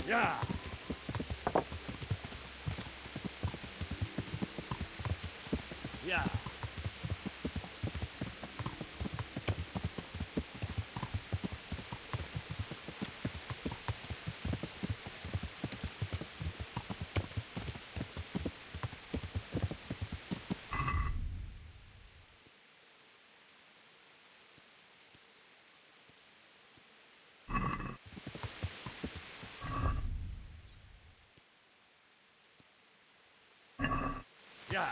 Ja. Ja. Ja.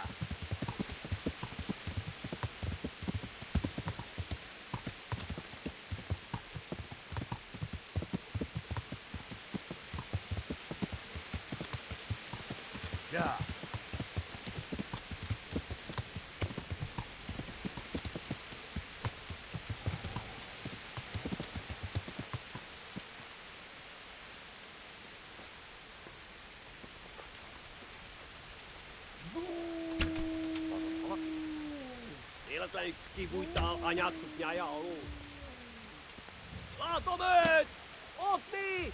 Ja. Véletlenül kibújtál anyád szuknyája alól. Látom őt! Ott mi?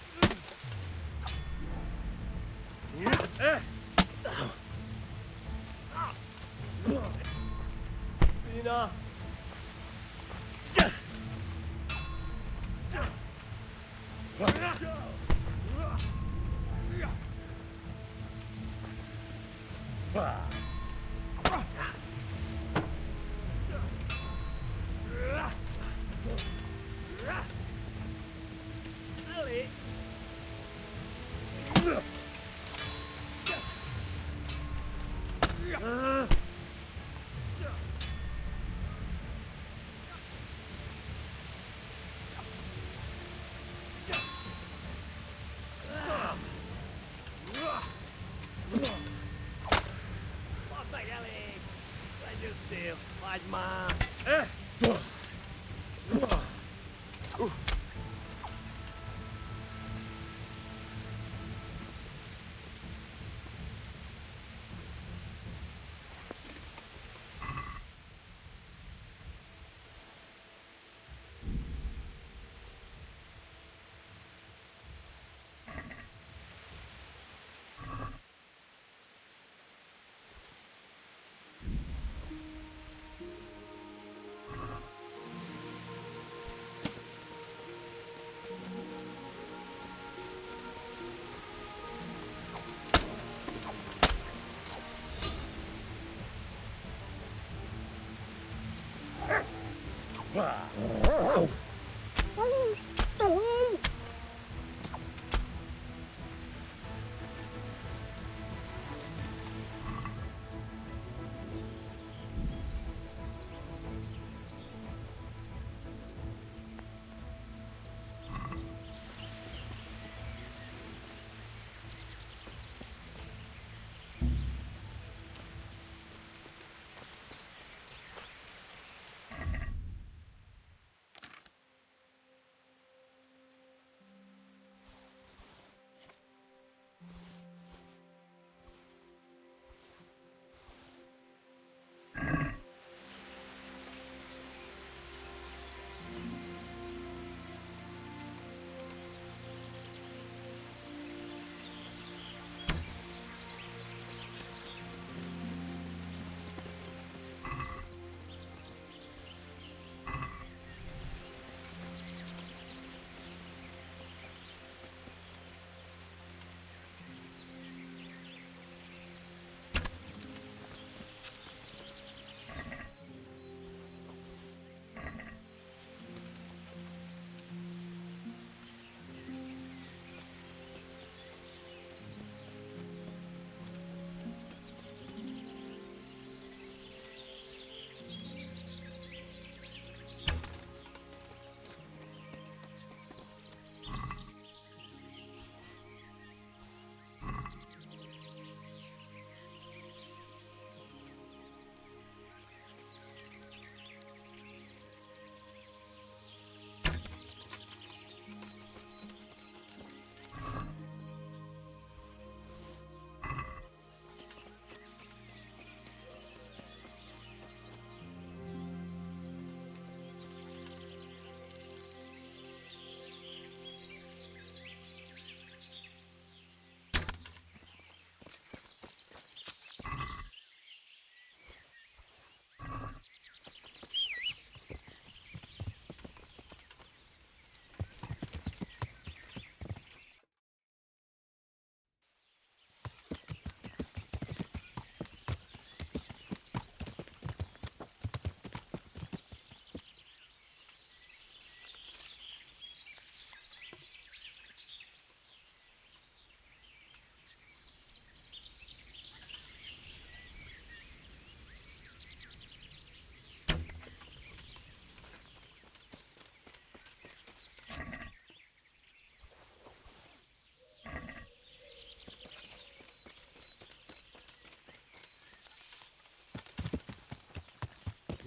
Pina! Badd meg elég! Legyőztél! Vágy már!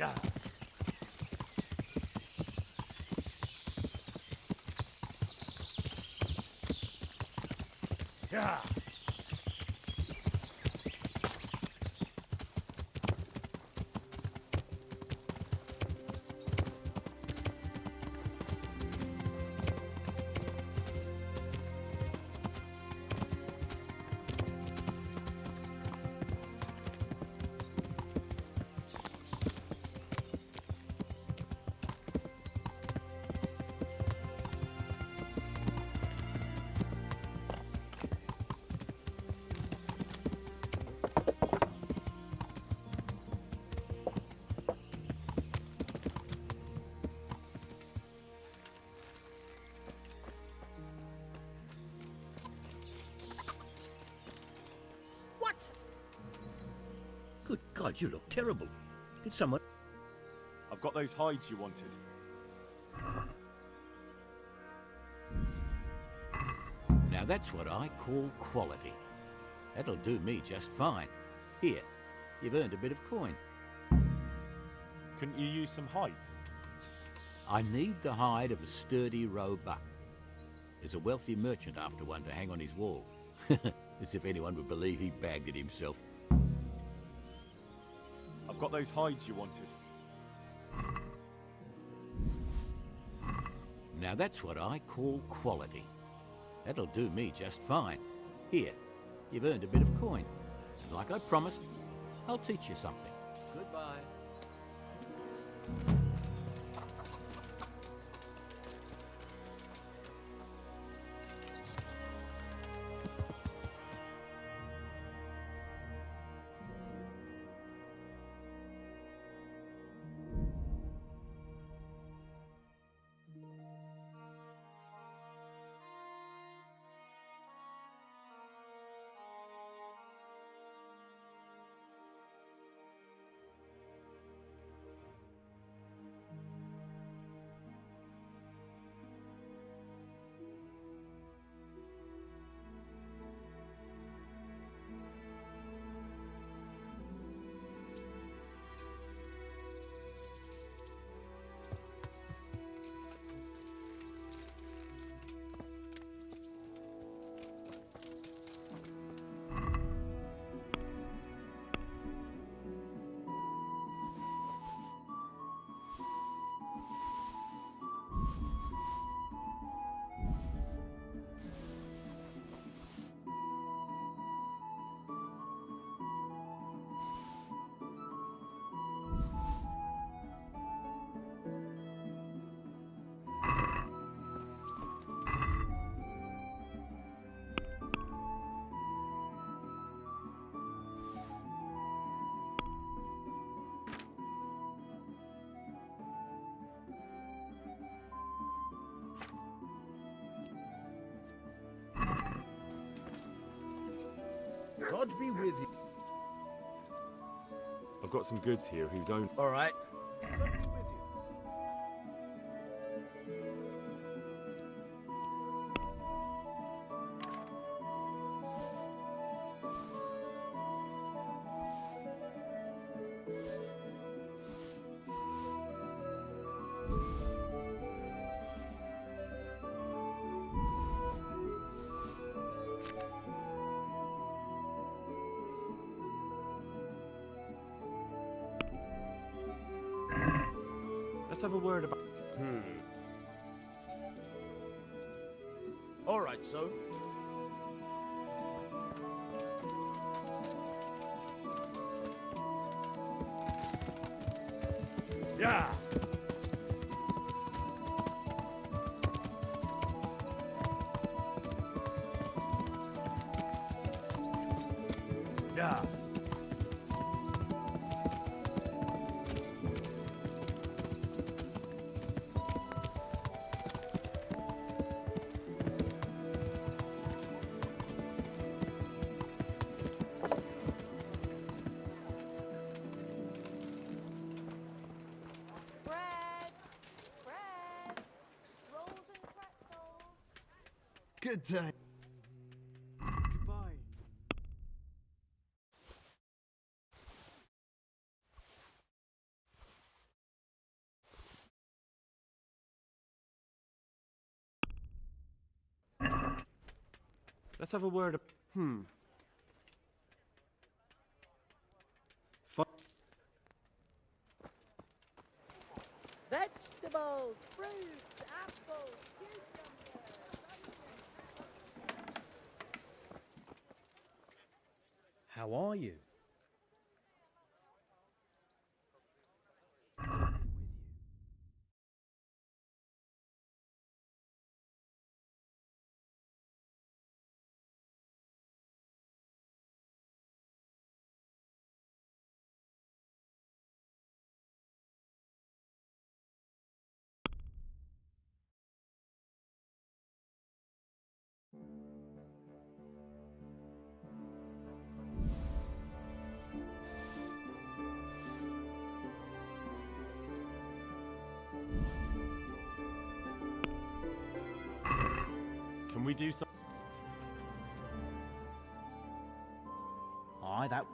Yeah. Yeah. What? Good God, you look terrible. Did someone... I've got those hides you wanted. Now that's what I call quality. That'll do me just fine. Here, you've earned a bit of coin. Couldn't you use some hides? I need the hide of a sturdy roebuck. There's a wealthy merchant after one to hang on his wall. As if anyone would believe he bagged it himself. I've got those hides you wanted. Now that's what I call quality. That'll do me just fine. Here, you've earned a bit of coin. And like I promised, I'll teach you something. Goodbye. God be with you. I've got some goods here whose own... All right. God be with you. Let's have a word about... All right, so. Yeah. Yeah. Good day. Goodbye. Let's have a word. Vegetables, fruits, apples, cucumbers. How are you? Can we do something? Aye, that...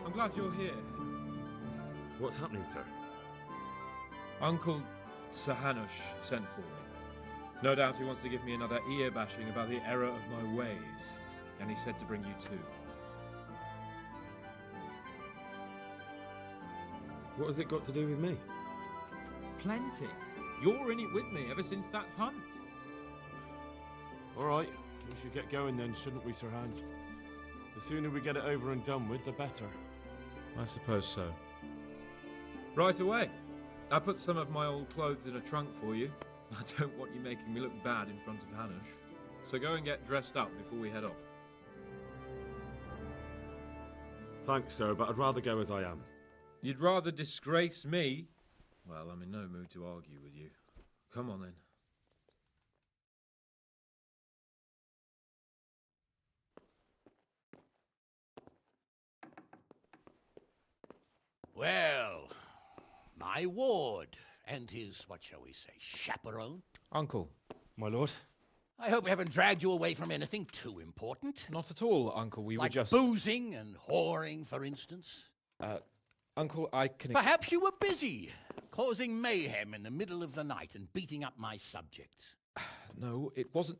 I'm glad you're here. What's happening, sir? Uncle Sir Hanush sent for me. No doubt he wants to give me another ear bashing about the error of my ways, and he said to bring you too. What has it got to do with me? Plenty. You're in it with me ever since that hunt. All right, we should get going then, shouldn't we, Sir Hans? The sooner we get it over and done with, the better. I suppose so. Right away. I put some of my old clothes in a trunk for you. I don't want you making me look bad in front of Hanush. So go and get dressed up before we head off. Thanks, sir, but I'd rather go as I am. You'd rather disgrace me? Well, I'm in no mood to argue with you. Come on then. Well, my ward and his, what shall we say, chaperone. Uncle. My lord? I hope we haven't dragged you away from anything too important. Not at all, Uncle. We like were just... boozing and whoring, for instance. Uncle, I can... Perhaps you were busy, causing mayhem in the middle of the night and beating up my subjects. No, it wasn't...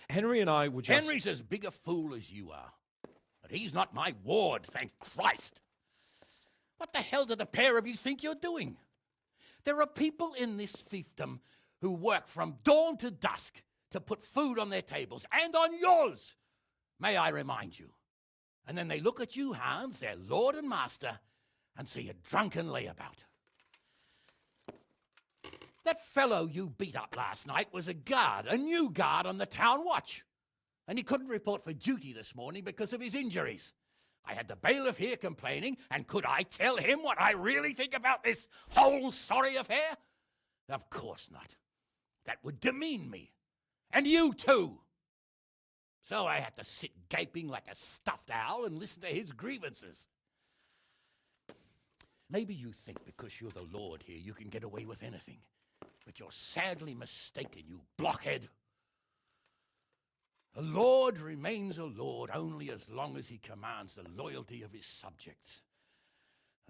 Henry and I were just... Henry's as big a fool as you are. But he's not my ward, thank Christ. What the hell do the pair of you think you're doing? There are people in this fiefdom who work from dawn to dusk to put food on their tables, and on yours, may I remind you. And then they look at you, Hans, their lord and master, and see a drunken layabout. That fellow you beat up last night was a guard, a new guard on the town watch. And he couldn't report for duty this morning because of his injuries. I had the bailiff here complaining, and could I tell him what I really think about this whole sorry affair? Of course not. That would demean me. And you too. So I had to sit gaping like a stuffed owl and listen to his grievances. Maybe you think because you're the lord here you can get away with anything. But you're sadly mistaken, you blockhead. A lord remains a lord only as long as he commands the loyalty of his subjects.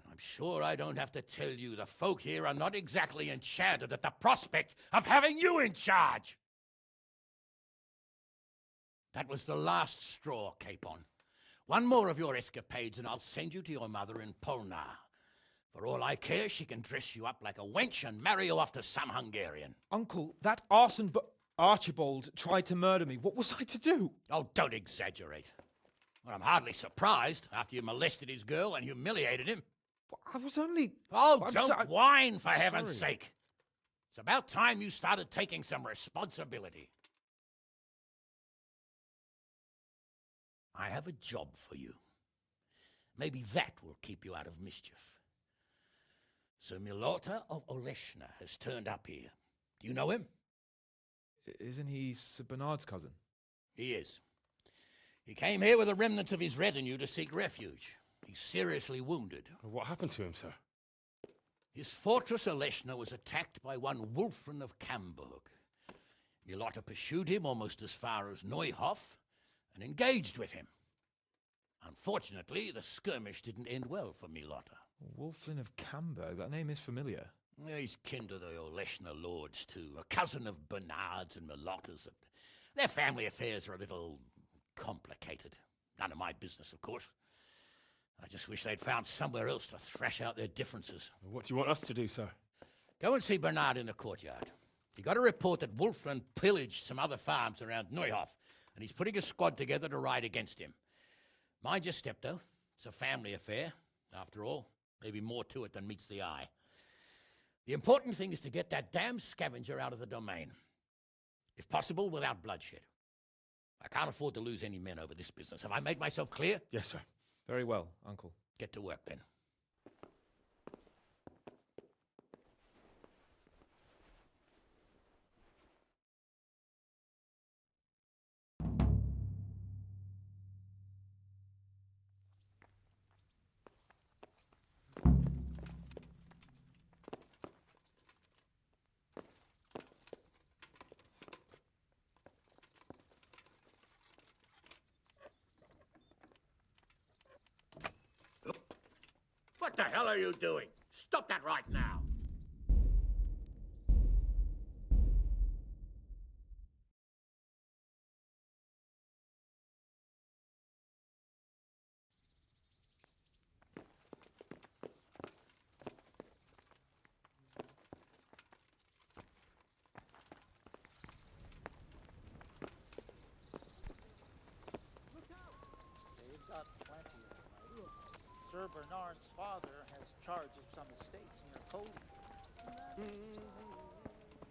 And I'm sure I don't have to tell you the folk here are not exactly enchanted at the prospect of having you in charge. That was the last straw, Capon. One more of your escapades and I'll send you to your mother in Polnar. For all I care, she can dress you up like a wench and marry you off to some Hungarian. Uncle, that arson Archibald tried to murder me. What was I to do? Oh, don't exaggerate. Well, I'm hardly surprised after you molested his girl and humiliated him. I was only... Oh, I'm don't whine, for heaven's sorry. sake. It's about time you started taking some responsibility. I have a job for you. Maybe that will keep you out of mischief. Sir Milota of Oleshna has turned up here. Do you know him? Isn't he Sir Bernard's cousin? He is. He came here with the remnants of his retinue to seek refuge. He's seriously wounded. What happened to him, sir? His fortress Oleshna was attacked by one Wolfren of Camburg. Milota pursued him almost as far as Neuhof and engaged with him. Unfortunately, the skirmish didn't end well for Milota. Wolfling of Camburg. That name is familiar. He's kin to the Oleshna lords, too. A cousin of Bernard's and Milota's. Their family affairs are a little complicated. None of my business, of course. I just wish they'd found somewhere else to thrash out their differences. What do you want us to do, sir? Go and see Bernard in the courtyard. He got a report that Wolfland pillaged some other farms around Neuhof, and he's putting a squad together to ride against him. Mind your step, though. It's a family affair, after all. Maybe more to it than meets the eye. The important thing is to get that damn scavenger out of the domain. If possible, without bloodshed. I can't afford to lose any men over this business. Have I made myself clear? Yes, sir. Very well, Uncle. Get to work, then. What the hell are you doing? Stop that right now! They've got plenty of money. Sir Bernard's father has charge of some estates near Cody.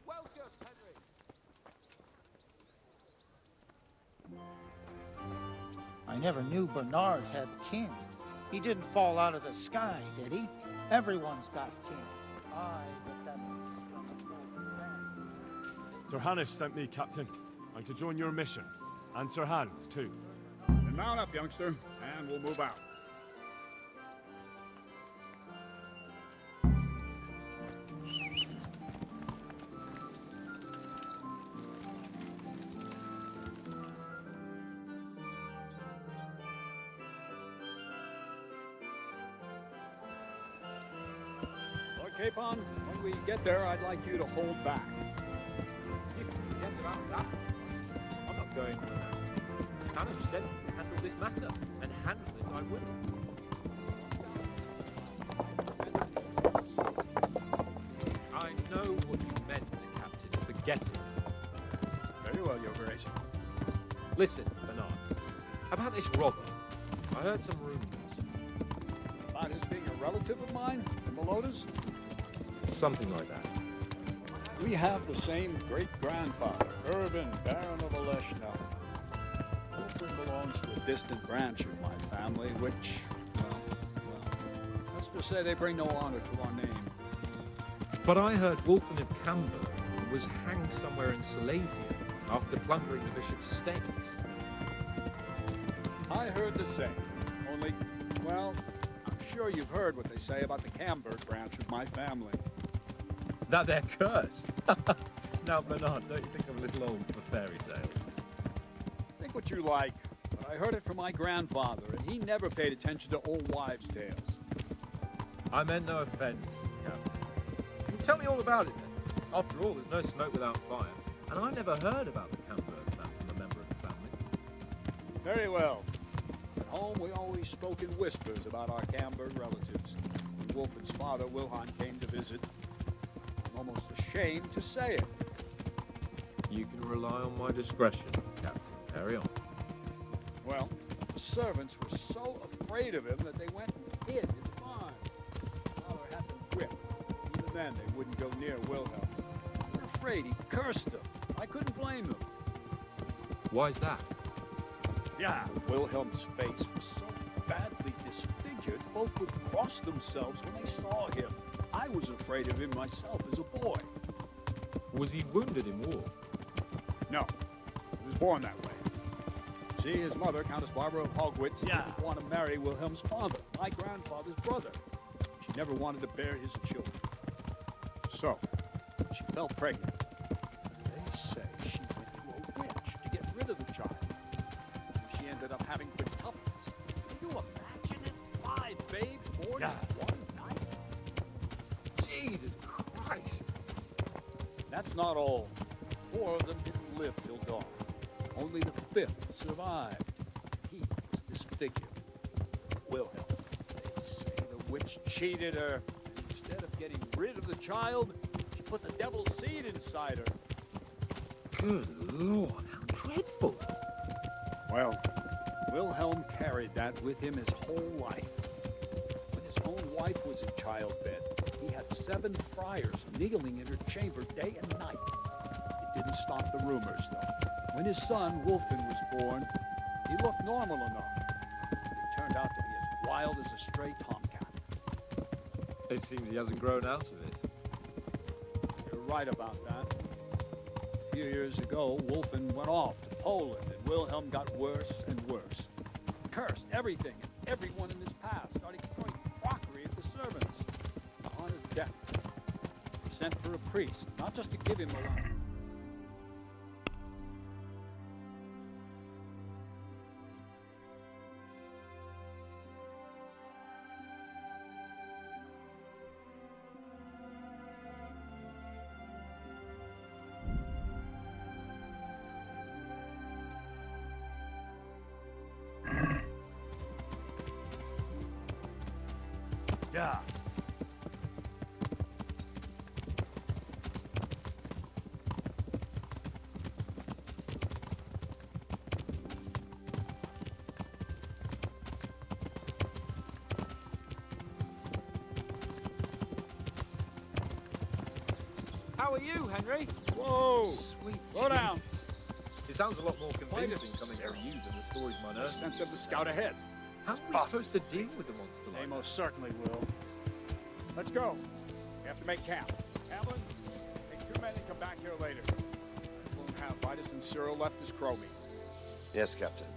Welcome, Henry. I never knew Bernard had kin. He didn't fall out of the sky, did he? Everyone's got kin. But that was from an old friend. Sir Hanish sent me, Captain. I'm to join your mission. And Sir Hans, too. Then mount up, youngster, and we'll move out. Look, Capon, when we get there, I'd like you to hold back. Forget about that. I'm not going. Hanish said to handle this matter, and handle it I will. I know what you meant, Captain. Forget it. Very well, Your Grace. Listen, Bernard. About this robber. I heard some rumors. About his being a relative of mine, the Melotas? Something like that. We have the same great-grandfather, Urban, Baron of Oleshna. Wolfred belongs to a distant branch of my family, which, well, let's just say they bring no honor to our name. But I heard Wolfen of Camburg was hanged somewhere in Silesia after plundering the bishop's estates. I heard the same, only, well, I'm sure you've heard what they say about the Camburg branch of my family. That they're cursed. Now, Bernard, don't you think I'm a little old for fairy tales? Think what you like, but I heard it from my grandfather, and he never paid attention to old wives' tales. I meant no offense, Captain. You tell me all about it then. After all, there's no smoke without fire, and I never heard about the Camburg man from a member of the family. Very well. At home, we always spoke in whispers about our Camberg relatives. When Wolfen's father, Wilhelm, came to visit, I'm almost ashamed to say it. You can rely on my discretion, Captain. Carry on. Well, the servants were so afraid of him that they went and hid in the barn. Father had them whipped. Even then, they wouldn't go near Wilhelm. They were afraid he cursed them. I couldn't blame them. Why's that? Yeah, Wilhelm's face was so badly disfigured, folk would cross themselves when they saw him. I was afraid of him myself as a boy. Was he wounded in war? No, he was born that way. See, his mother, Countess Barbara of Hogwitz, didn't want to marry Wilhelm's father, my grandfather's brother. She never wanted to bear his children. So, she fell pregnant. They say she went to a witch to get rid of the child. She ended up having quintuplets. Can you imagine it? 5 babes born in one night? Jesus Christ! That's not all. 4 of them didn't live till dawn. Only the 5th survived. He was disfigured. Wilhelm. They say the witch cheated her. Instead of getting rid of the child, she put the devil's seed inside her. Good Lord, how dreadful! Well, Wilhelm carried that with him his whole life. When his own wife was in childbed, he had 7 friars kneeling in her chamber day and night. It didn't stop the rumors, though. When his son, Wolfen, was born, he looked normal enough. But he turned out to be as wild as a stray tomcat. It seems he hasn't grown out of it. You're right about that. A few years ago, Wolfen went off to Poland, and Wilhelm got worse and worse. He cursed everything and everyone in his path, starting throwing crockery at the servants. On his death, he sent for a priest, not just to give him a life. Yeah. How are you, Henry? Whoa! Sweet Slow down. Jesus. It sounds a lot more convincing Quite a coming from you than the stories my I nurse sent them to scout ahead. How are we supposed to deal with a monster They like most certainly will. Let's go. We have to make camp. Hamlin, take 2 men and come back here later. I won't have Vitus and Cyril left as Crowley. Yes, Captain.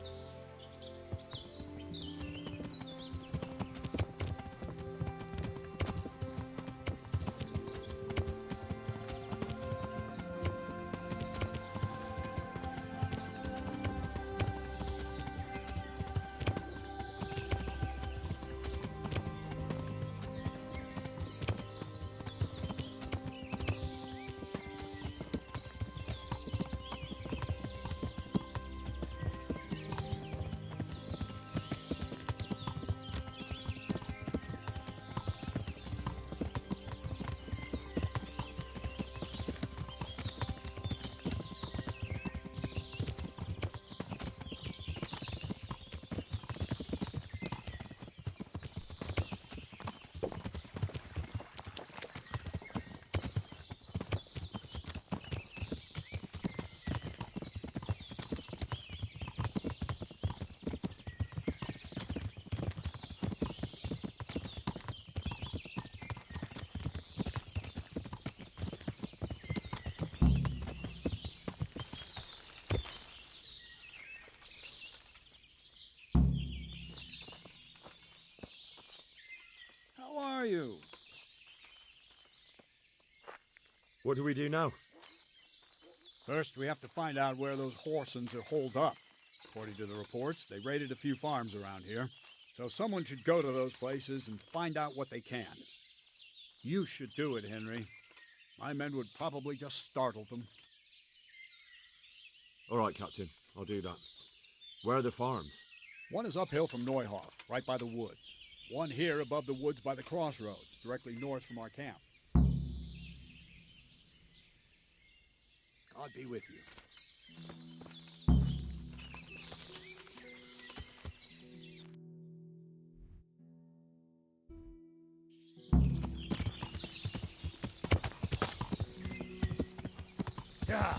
How are you? What do we do now? First, we have to find out where those Horsons are holed up. According to the reports, they raided a few farms around here. So someone should go to those places and find out what they can. You should do it, Henry. My men would probably just startle them. All right, Captain. I'll do that. Where are the farms? One is uphill from Neuhoff, right by the woods. One here above the woods by the crossroads, directly north from our camp. God be with you. Yeah.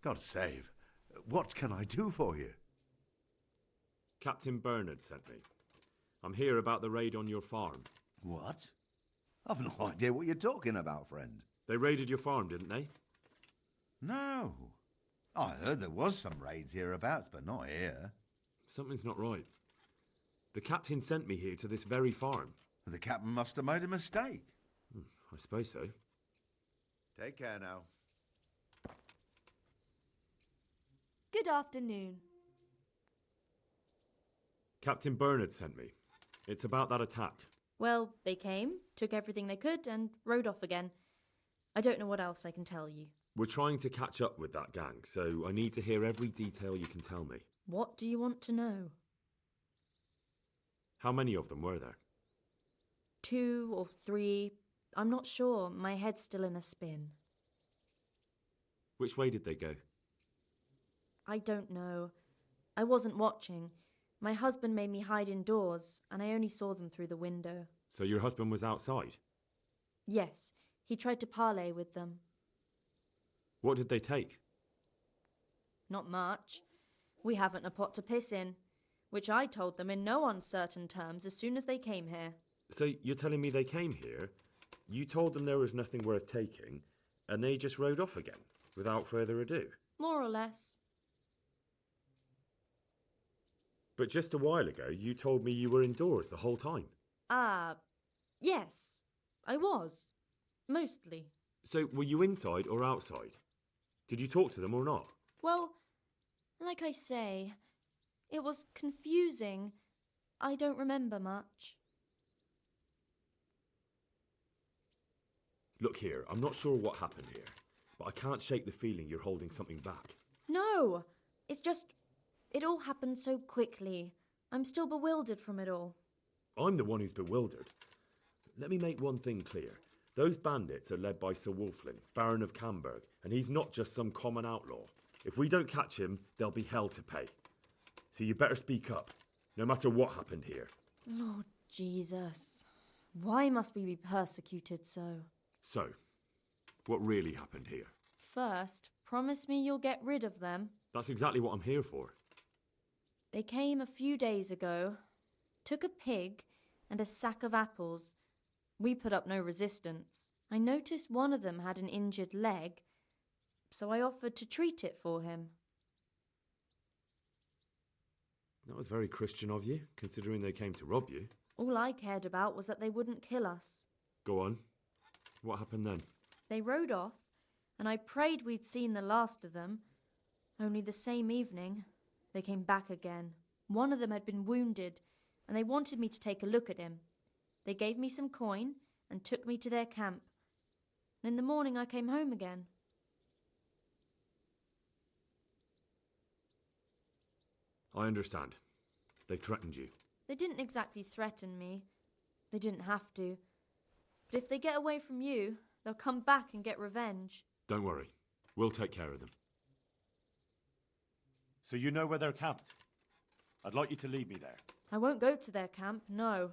God save. What can I do for you? Captain Bernard sent me. I'm here about the raid on your farm. What? I've no idea what you're talking about, friend. They raided your farm, didn't they? No. I heard there was some raids hereabouts, but not here. Something's not right. The captain sent me here to this very farm. The captain must have made a mistake. I suppose so. Take care now. Good afternoon. Captain Bernard sent me. It's about that attack. Well, they came, took everything they could, and rode off again. I don't know what else I can tell you. We're trying to catch up with that gang, so I need to hear every detail you can tell me. What do you want to know? How many of them were there? 2 or 3. I'm not sure. My head's still in a spin. Which way did they go? I don't know. I wasn't watching. My husband made me hide indoors, and I only saw them through the window. So your husband was outside? Yes, he tried to parley with them. What did they take? Not much. We haven't a pot to piss in, which I told them in no uncertain terms as soon as they came here. So you're telling me they came here, you told them there was nothing worth taking, and they just rode off again, without further ado? More or less. But just a while ago, you told me you were indoors the whole time. Yes, I was. Mostly. So were you inside or outside? Did you talk to them or not? Well, like I say, it was confusing. I don't remember much. Look here, I'm not sure what happened here, but I can't shake the feeling you're holding something back. No, it's just, it all happened so quickly. I'm still bewildered from it all. I'm the one who's bewildered. Let me make one thing clear. Those bandits are led by Sir Wolfling, Baron of Camberg, and he's not just some common outlaw. If we don't catch him, there'll be hell to pay. So you better speak up, no matter what happened here. Lord Jesus, why must we be persecuted so? So, what really happened here? First, promise me you'll get rid of them. That's exactly what I'm here for. They came a few days ago, took a pig and a sack of apples. We put up no resistance. I noticed one of them had an injured leg, so I offered to treat it for him. That was very Christian of you, considering they came to rob you. All I cared about was that they wouldn't kill us. Go on. What happened then? They rode off, and I prayed we'd seen the last of them. Only the same evening, they came back again. One of them had been wounded, and they wanted me to take a look at him. They gave me some coin and took me to their camp. And in the morning I came home again. I understand. They threatened you. They didn't exactly threaten me. They didn't have to. But if they get away from you, they'll come back and get revenge. Don't worry. We'll take care of them. So you know where they're camped? I'd like you to lead me there. I won't go to their camp, no.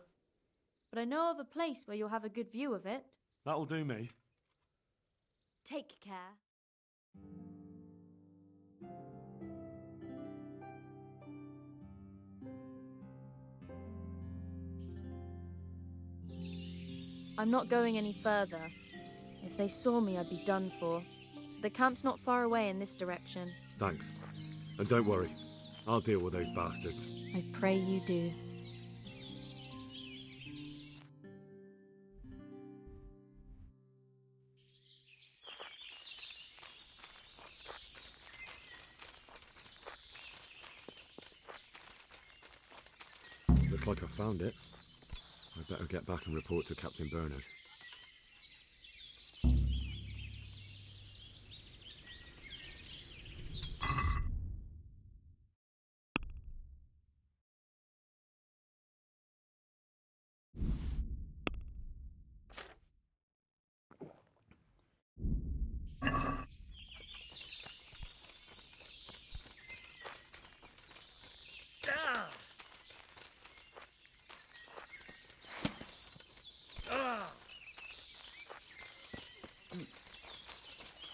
But I know of a place where you'll have a good view of it. That'll do me. Take care. I'm not going any further. If they saw me, I'd be done for. The camp's not far away in this direction. Thanks. And don't worry, I'll deal with those bastards. I pray you do. Looks like I found it. I better get back and report to Captain Bernard.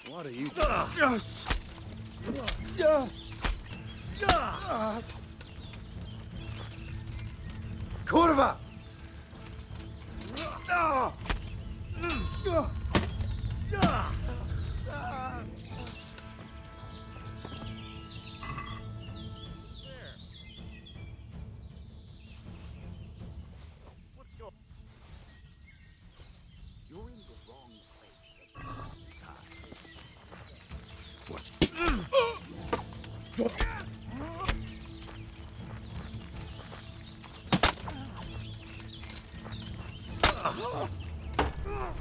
What are you Korva! What's going? You're in the wrong place at the wrong time. What's...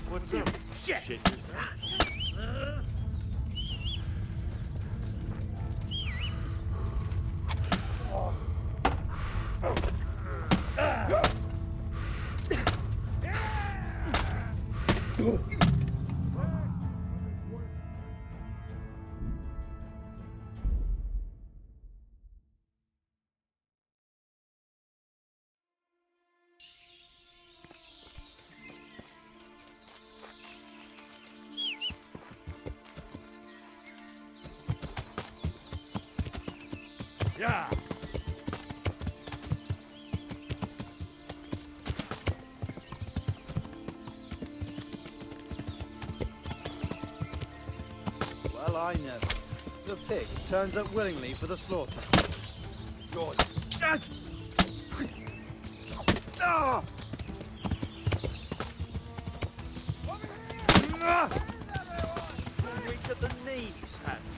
What's up? Shit yourself. Yeah. Well, I know. The pig turns up willingly for the slaughter. Good. Reach at the knees, have you?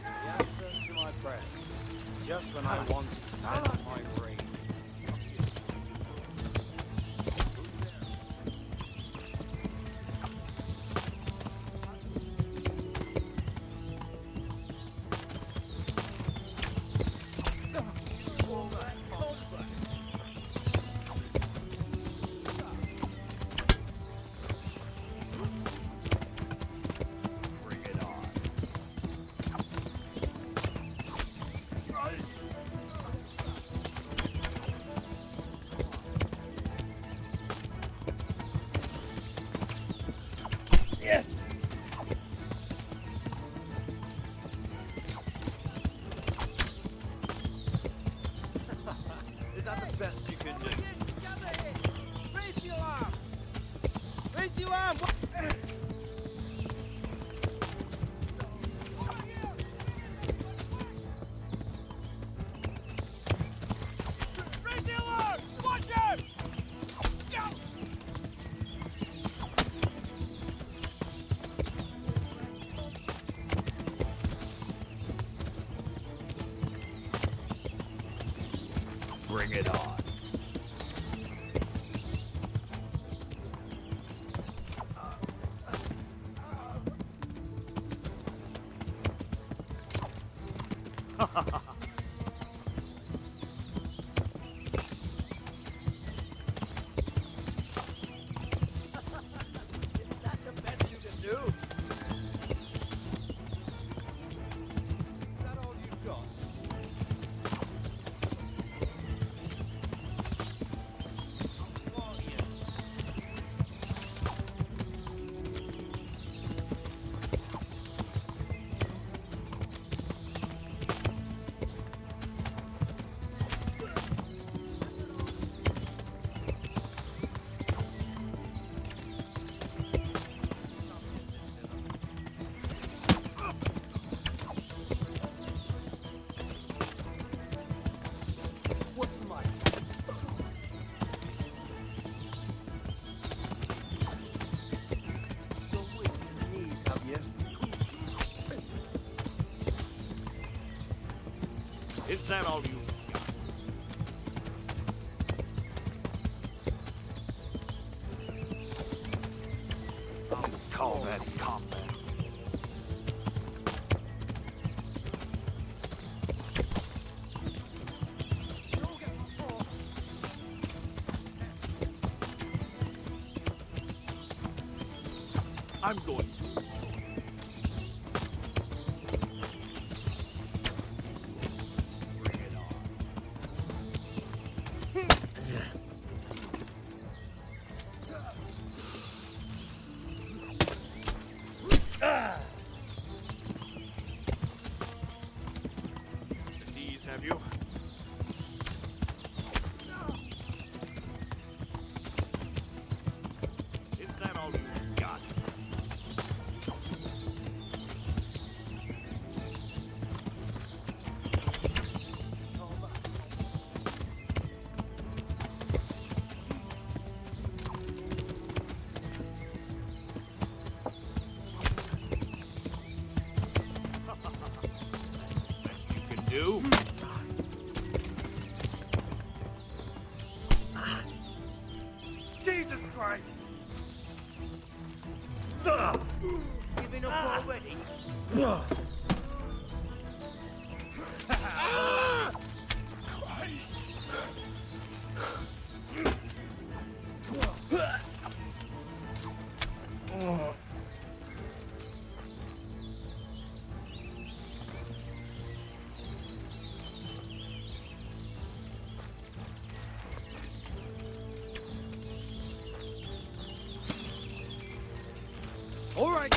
The answer to my prayer. Just when I wanted to vent my rage. Is that the best you can do? Raise the alarm! Raise the alarm! Raise the alarm! Watch out! Bring it on. That's the best you can do. Is that all you've got? that all you got? I'll call that combat. I'm going to. Bring it on. The knees, have you? Is that all you got? Best you can do. Jesus Christ! Giving up already? Christ! All right.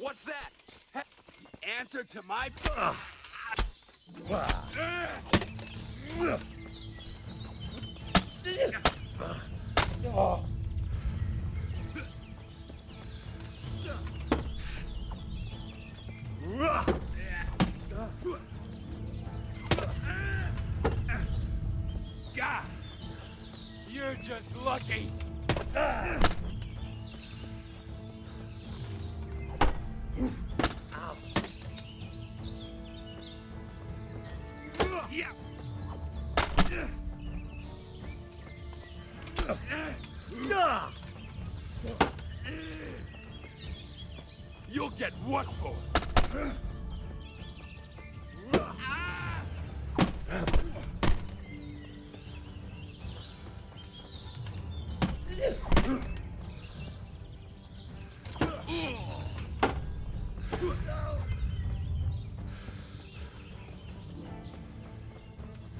What's that? Answer to my... God, you're just lucky. Yeah. You'll get what for?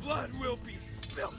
Blood will be spilled.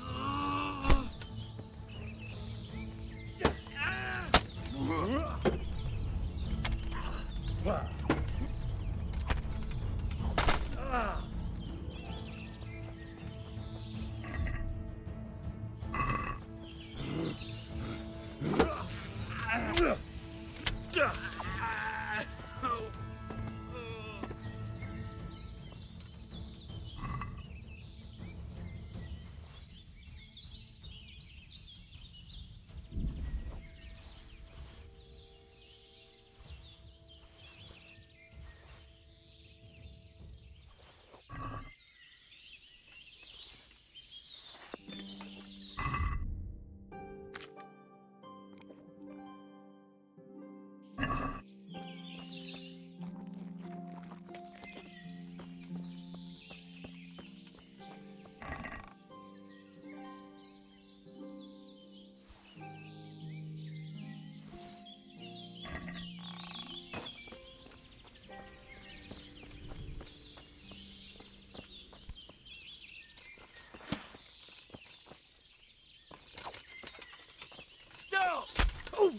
Still! Oh!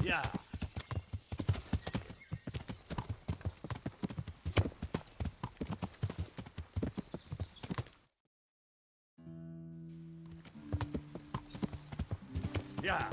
Yeah. Yeah.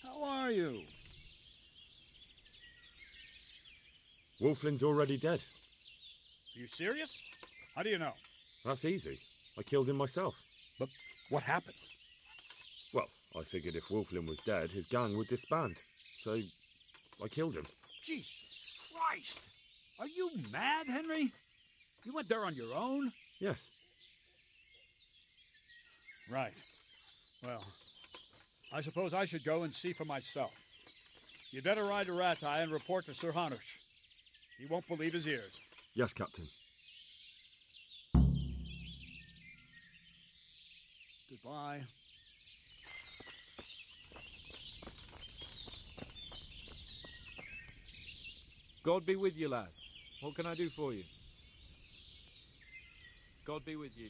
How are you? Wolfling's already dead. Are you serious? How do you know? That's easy. I killed him myself. But what happened? Well, I figured if Wolfling was dead, his gang would disband. So, I killed him. Jesus Christ! Are you mad, Henry? You went there on your own? Yes. Right. Well, I suppose I should go and see for myself. You'd better ride to Ratai and report to Sir Hanush. He won't believe his ears. Yes, Captain. Goodbye. God be with you, lad. What can I do for you? God be with you.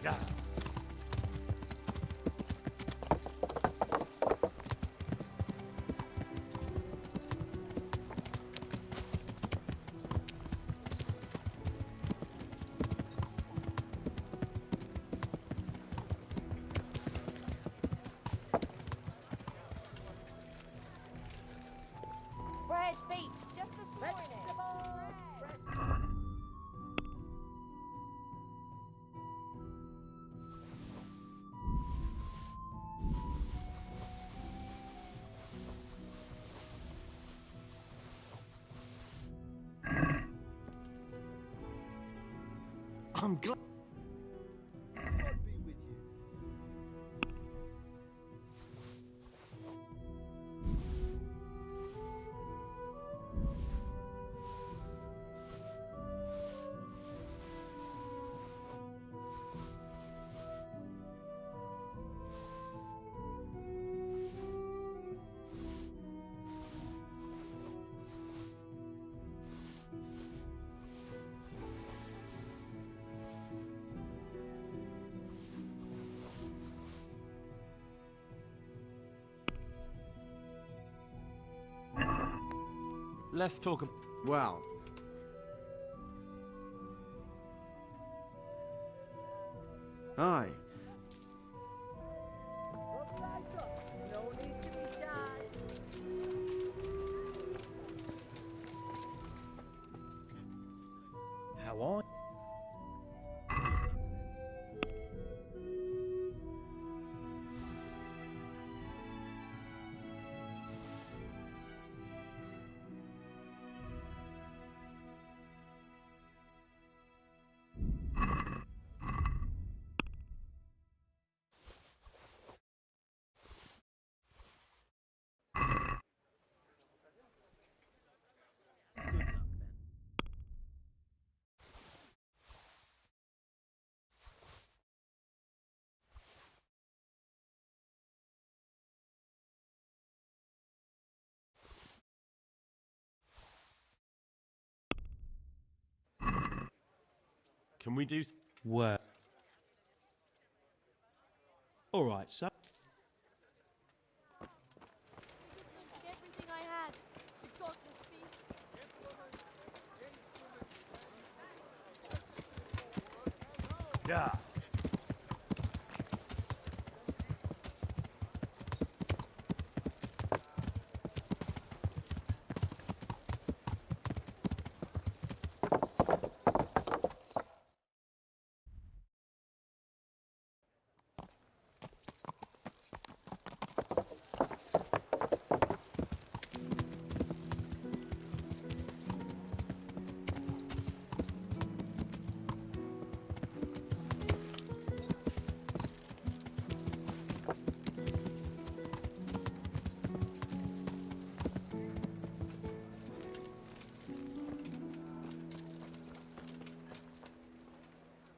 Yeah. Bread baked just this morning. I'm glad. Let's talk. Well. Aye. No need to be shy. How are Can we do? well? All right, so Everything I had. You got this feast. Yeah.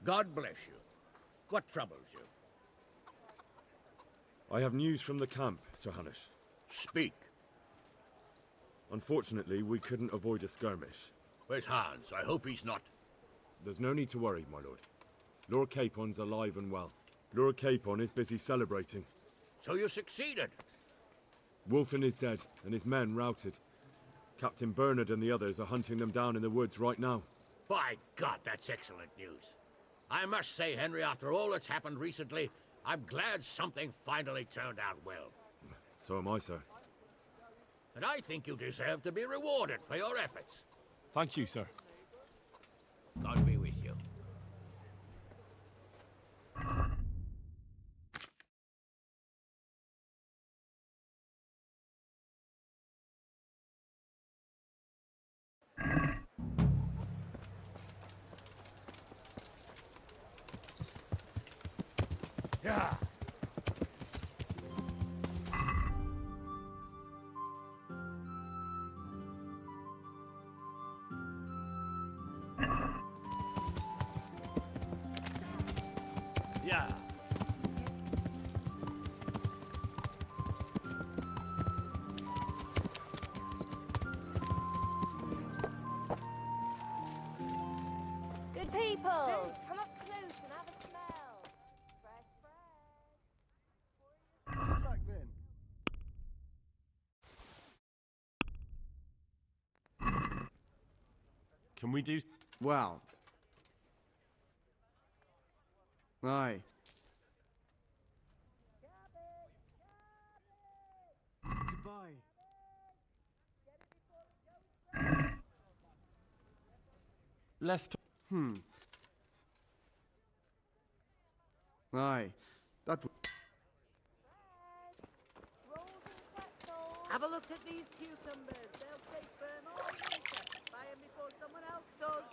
God bless you. What troubles you? I have news from the camp, Sir Hanush. Speak. Unfortunately, we couldn't avoid a skirmish. Where's Hans? I hope he's not. There's no need to worry, my lord. Lord Capon's alive and well. Lord Capon is busy celebrating. So you succeeded? Wolfen is dead, and his men routed. Captain Bernard and the others are hunting them down in the woods right now. By God, that's excellent news. I must say, Henry, after all that's happened recently, I'm glad something finally turned out well. So am I, sir. And I think you deserve to be rewarded for your efforts. Thank you, sir. God be with you. Yeah. Yeah. Good people, come up close and have a smell. Fresh bread. Good luck then. Can we do? Well. Aye. Goodbye. Let's talk. Aye. That would. Have a look at these cucumbers. They'll stay firm all winter. Buy them before someone else does.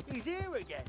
He's here again.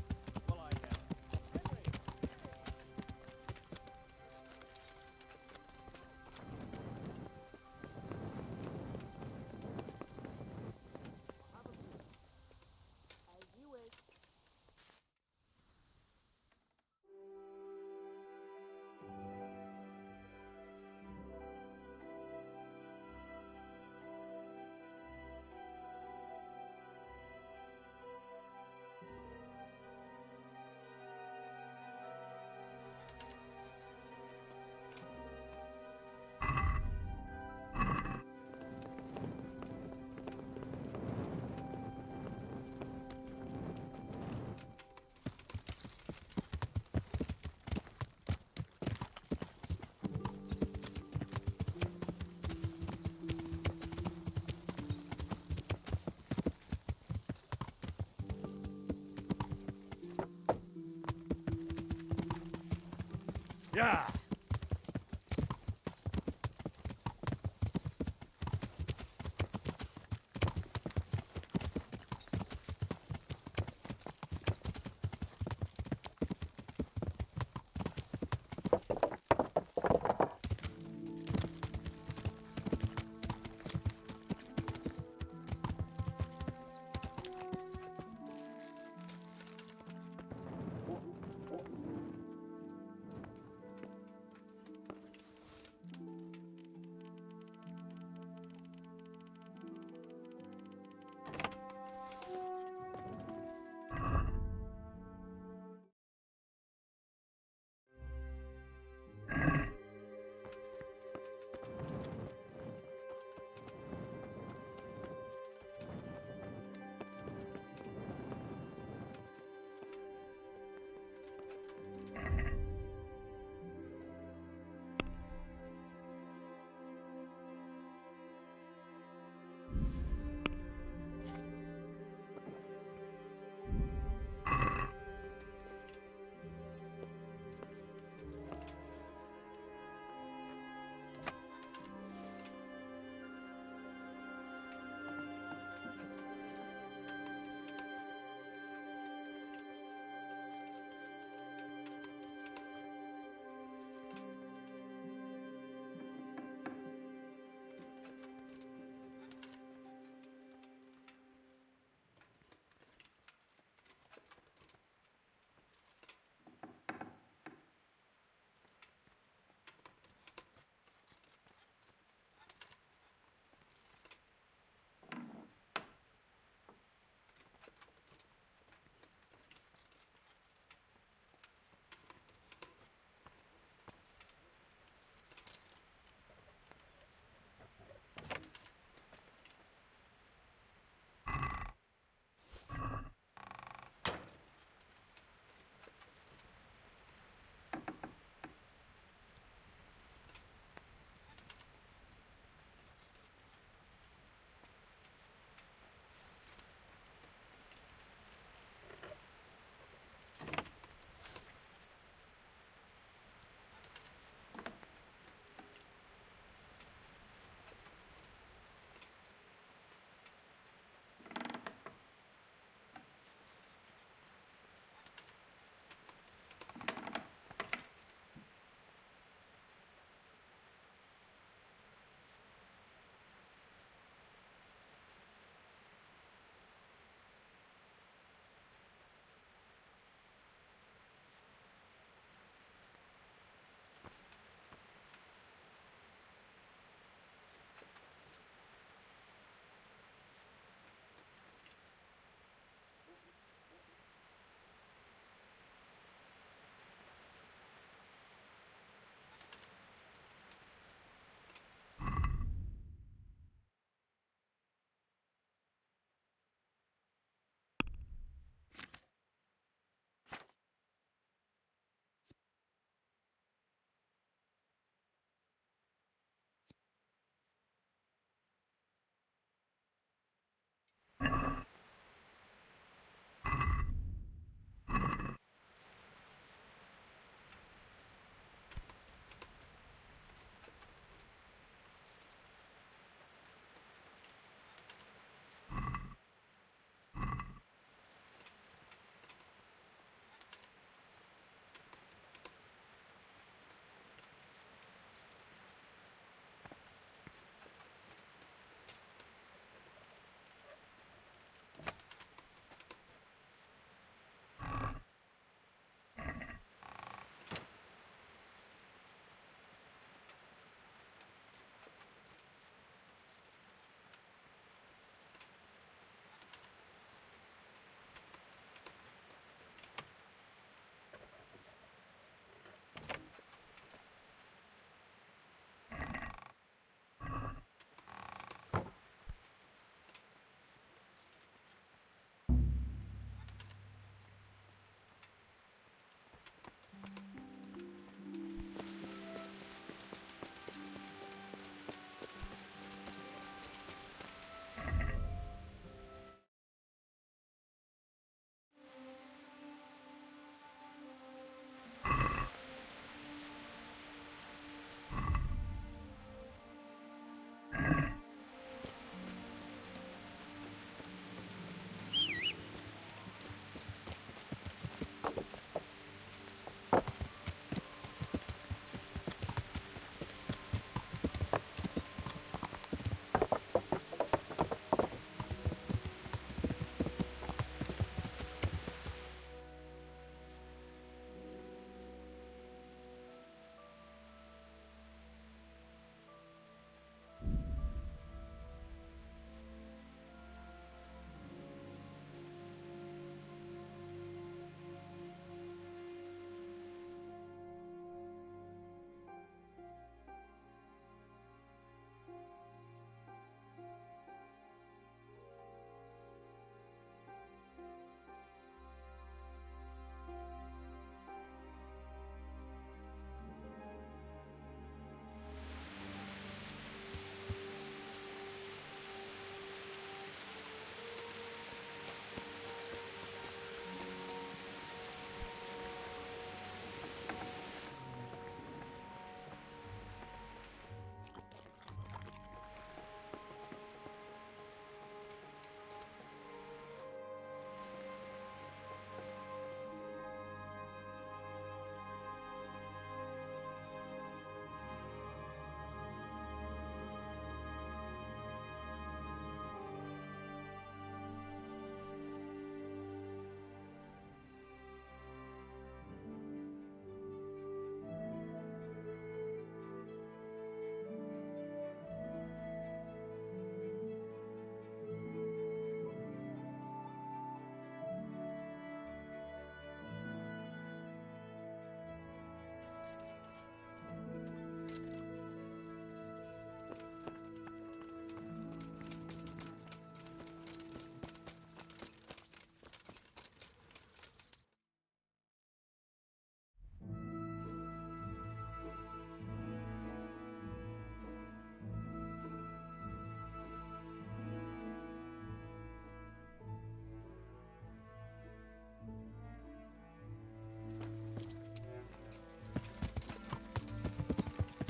Yeah.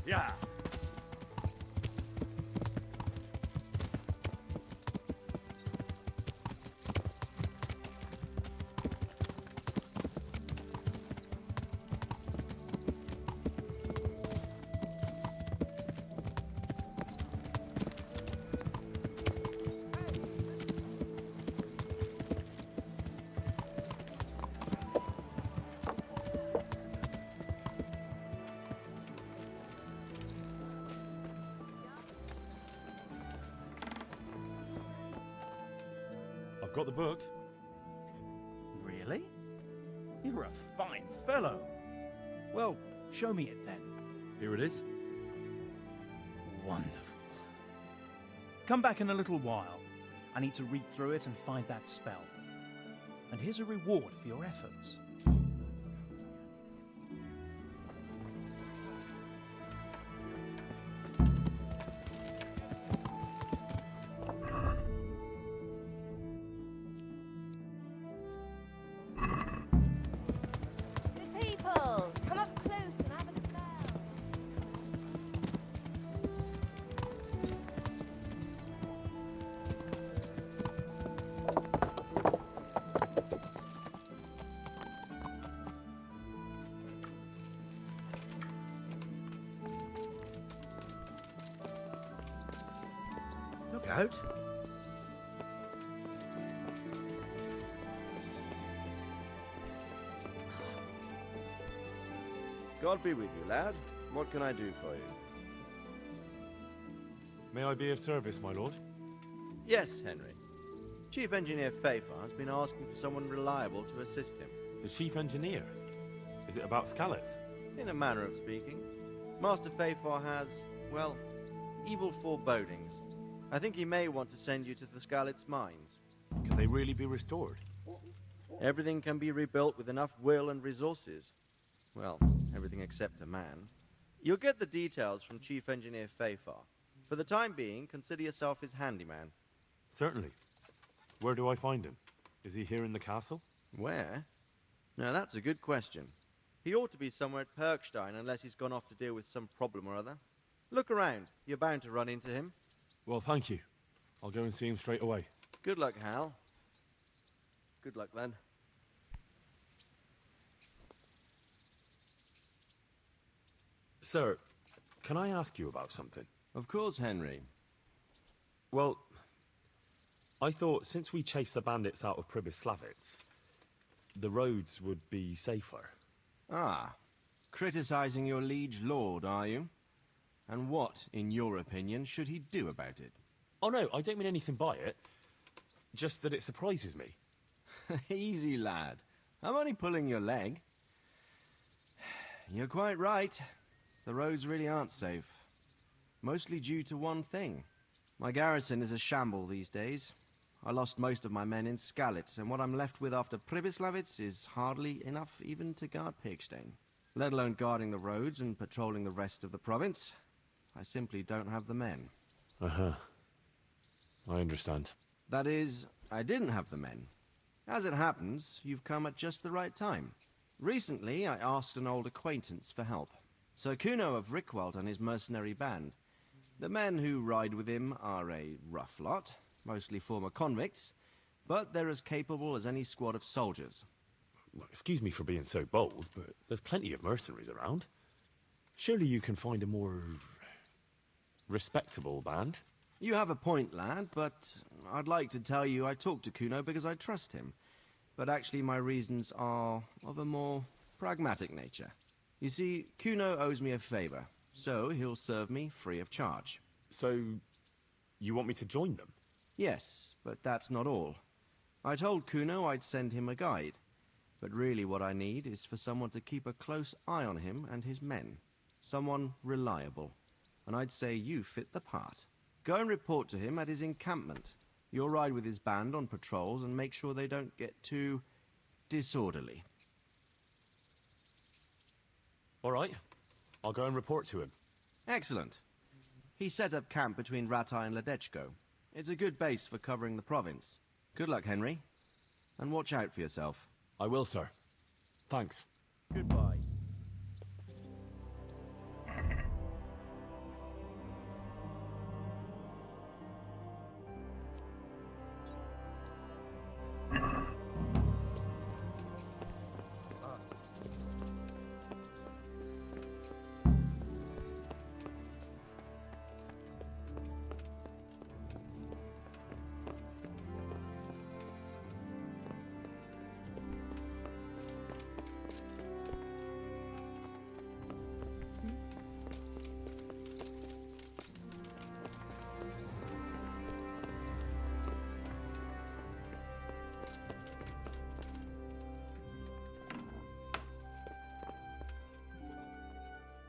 Yeah. I've got the book. Really? You're a fine fellow. Well, show me it then. Here it is. Wonderful. Come back in a little while. I need to read through it and find that spell. And here's a reward for your efforts. Good people, come up close and have a smell. Look out. God be with you, lad. What can I do for you? May I be of service, my lord? Yes, Henry. Chief Engineer Fafar has been asking for someone reliable to assist him. The chief engineer? Is it about Scalars? In a manner of speaking. Master Fafar has, well, evil forebodings. I think he may want to send you to the Skalit's mines. Can they really be restored? Everything can be rebuilt with enough will and resources. Well, everything except a man. You'll get the details from Chief Engineer Fafar. For the time being, consider yourself his handyman. Certainly. Where do I find him? Is he here in the castle? Where? Now that's a good question. He ought to be somewhere at Perkstein unless he's gone off to deal with some problem or other. Look around. You're bound to run into him. Well, thank you. I'll go and see him straight away. Good luck, Hal. Good luck, then. Sir, can I ask you about something? Of course, Henry. Well, I thought since we chased the bandits out of Pribyslavitz, the roads would be safer. Ah, criticizing your liege lord, are you? And what, in your opinion, should he do about it? Oh no, I don't mean anything by it. Just that it surprises me. Easy, lad. I'm only pulling your leg. You're quite right. The roads really aren't safe. Mostly due to one thing. My garrison is a shamble these days. I lost most of my men in Skalitz, and what I'm left with after Pribyslavitz is hardly enough even to guard Pigstein. Let alone guarding the roads and patrolling the rest of the province. I simply don't have the men. Uh-huh. I understand. That is, I didn't have the men. As it happens, you've come at just the right time. Recently, I asked an old acquaintance for help. Sir Kuno of Rickwald and his mercenary band. The men who ride with him are a rough lot, mostly former convicts, but they're as capable as any squad of soldiers. Excuse me for being so bold, but there's plenty of mercenaries around. Surely you can find a more respectable band? You have a point, lad, but I'd like to tell you I talked to Kuno because I trust him. But actually my reasons are of a more pragmatic nature. You see, Kuno owes me a favor, so he'll serve me free of charge. So, you want me to join them? Yes, but that's not all. I told Kuno I'd send him a guide, but really what I need is for someone to keep a close eye on him and his men. Someone reliable. And I'd say you fit the part. Go and report to him at his encampment. You'll ride with his band on patrols and make sure they don't get too disorderly. All right. I'll go and report to him. Excellent. He set up camp between Ratai and Ledechko. It's a good base for covering the province. Good luck, Henry. And watch out for yourself. I will, sir. Thanks. Goodbye.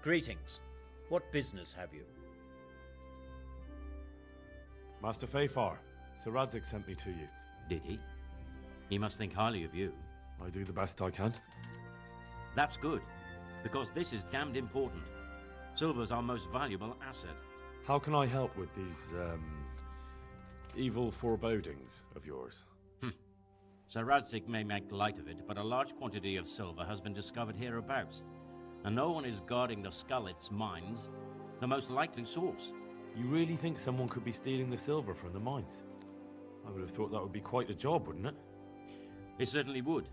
Greetings. What business have you? Master Fayfar, Sir Radzig sent me to you. Did he? He must think highly of you. I do the best I can. That's good, because this is damned important. Silver's our most valuable asset. How can I help with these, evil forebodings of yours? Sir Radzig may make light of it, but a large quantity of silver has been discovered hereabouts, and no one is guarding the Skullets mines, the most likely source. You really think someone could be stealing the silver from the mines? I would have thought that would be quite a job, wouldn't it? It certainly would.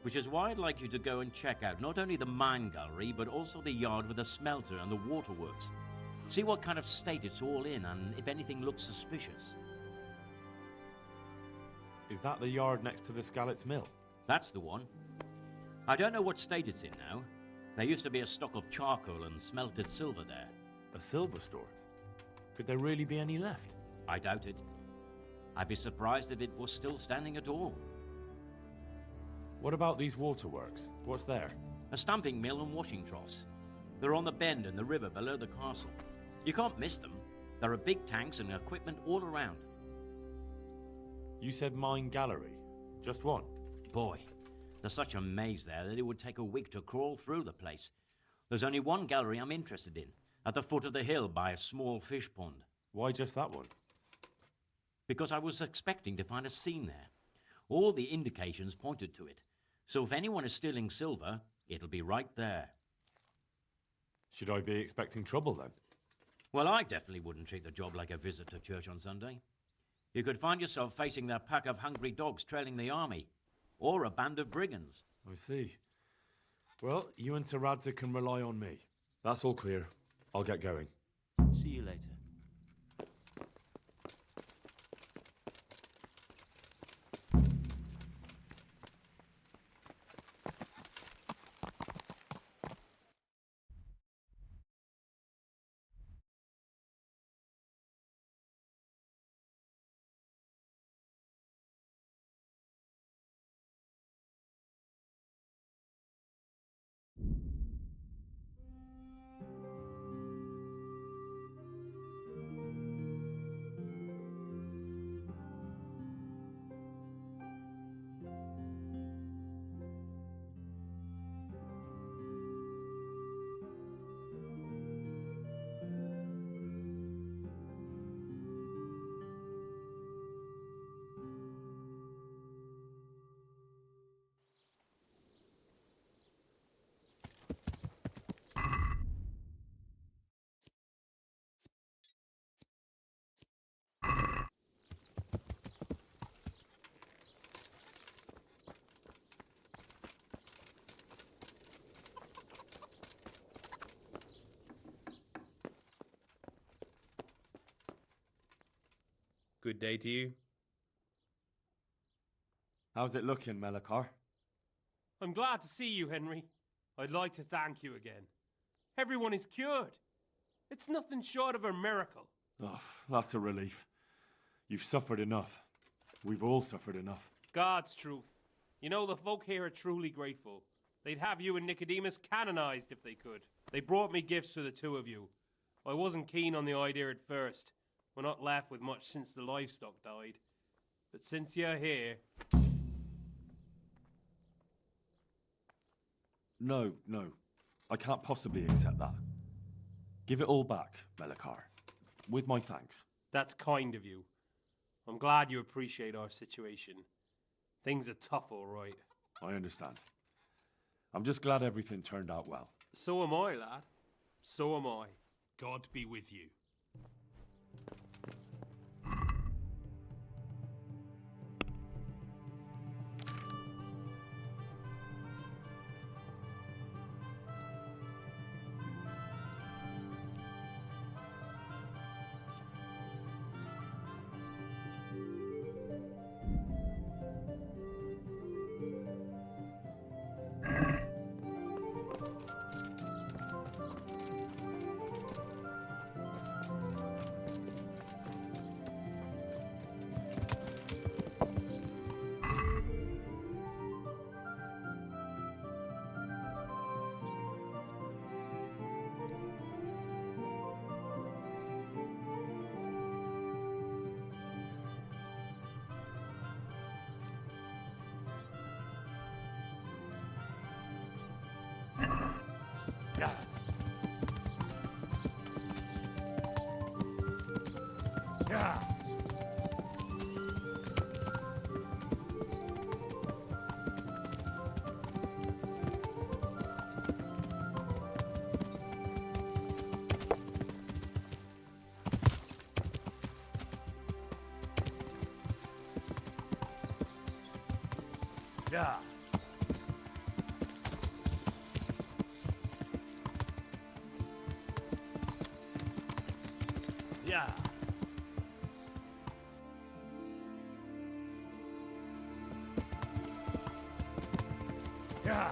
Which is why I'd like you to go and check out not only the mine gallery, but also the yard with the smelter and the waterworks. See what kind of state it's all in, and if anything looks suspicious. Is that the yard next to the Skalitz mill? That's the one. I don't know what state it's in now. There used to be a stock of charcoal and smelted silver there. A silver store? Could there really be any left? I doubt it. I'd be surprised if it was still standing at all. What about these waterworks? What's there? A stamping mill and washing troughs. They're on the bend in the river below the castle. You can't miss them. There are big tanks and equipment all around. You said mine gallery. Just one? Boy, there's such a maze there that it would take a week to crawl through the place. There's only one gallery I'm interested in, at the foot of the hill by a small fish pond. Why just that one? Because I was expecting to find a scene there. All the indications pointed to it. So if anyone is stealing silver, it'll be right there. Should I be expecting trouble then? Well, I definitely wouldn't treat the job like a visit to church on Sunday. You could find yourself facing that pack of hungry dogs trailing the army, or a band of brigands. I see. Well, you and Sir Radzig can rely on me. That's all clear. I'll get going. See you later. Good day to you. How's it looking, Melikar? I'm glad to see you, Henry. I'd like to thank you again. Everyone is cured. It's nothing short of a miracle. Oh, that's a relief. You've suffered enough. We've all suffered enough. God's truth. You know, the folk here are truly grateful. They'd have you and Nicodemus canonized if they could. They brought me gifts for the two of you. I wasn't keen on the idea at first. We're not left with much since the livestock died. But since you're here... No. I can't possibly accept that. Give it all back, Melikar. With my thanks. That's kind of you. I'm glad you appreciate our situation. Things are tough, all right. I understand. I'm just glad everything turned out well. So am I, lad. So am I. God be with you. Yeah. Yeah. Yeah.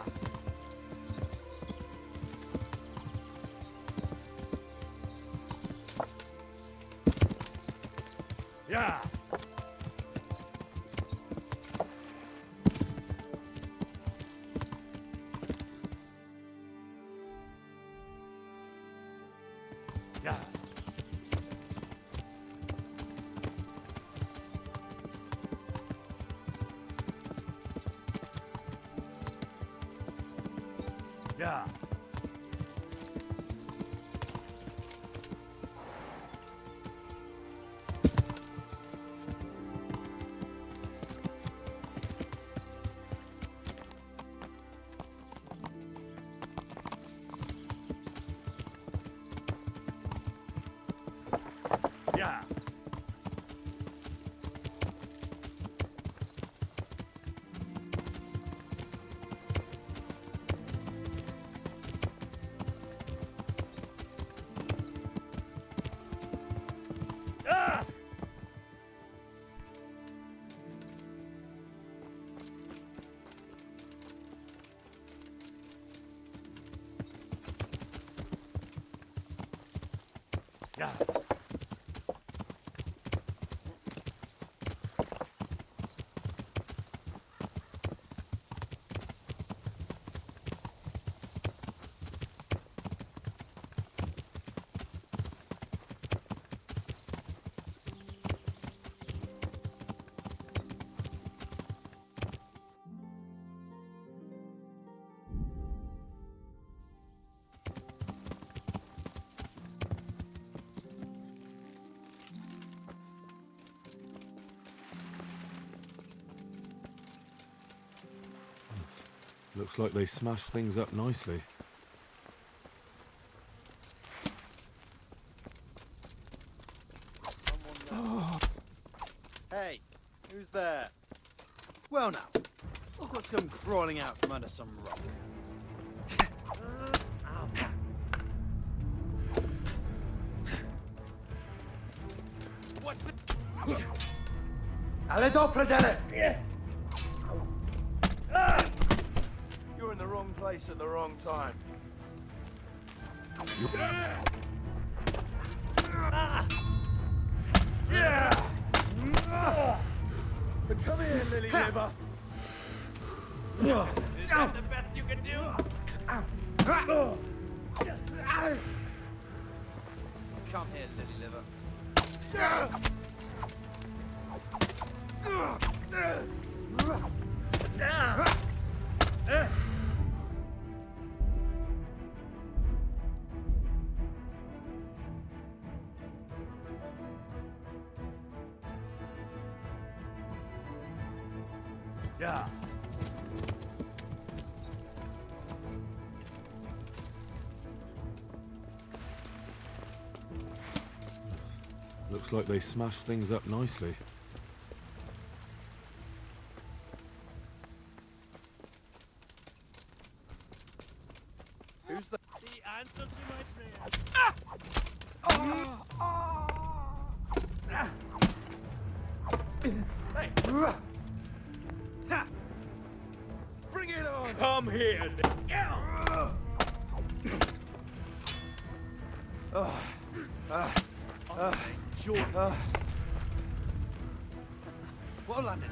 Yeah. Yeah. Yeah. Yeah. Yeah. Yeah. Ah! Yeah. Looks like they smashed things up nicely. Hey, who's there? Well now, look what's come crawling out from under some rock. What's it? Ale do predele! You're in the wrong place at the wrong time. Yeah! But come here, lily liver. Is that the best you can do? Come here, lily liver. Yeah. Looks like they smashed things up nicely. Who's the answer to my prayer. Hey! Bring it on! Come here! Well landed.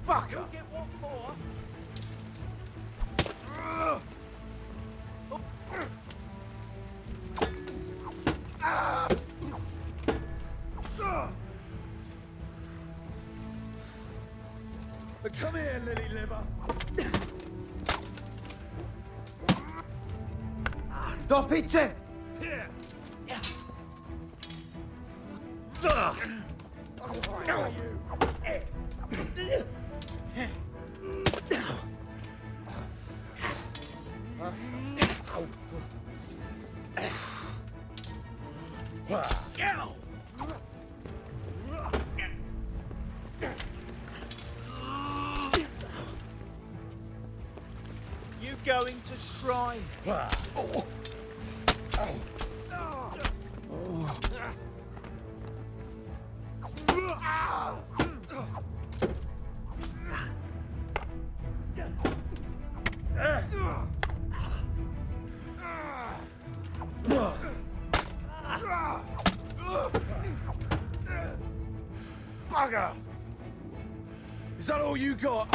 Fuck! You get what for? Come here, lily liver. Do piče! Here. You going to try me? Bugger! Is that all you got?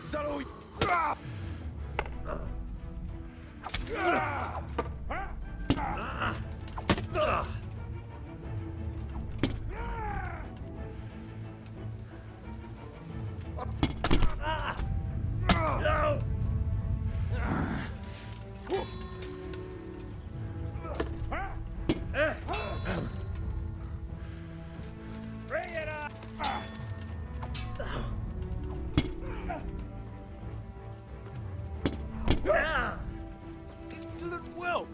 Is that all? Bring it up! Insolent whelp!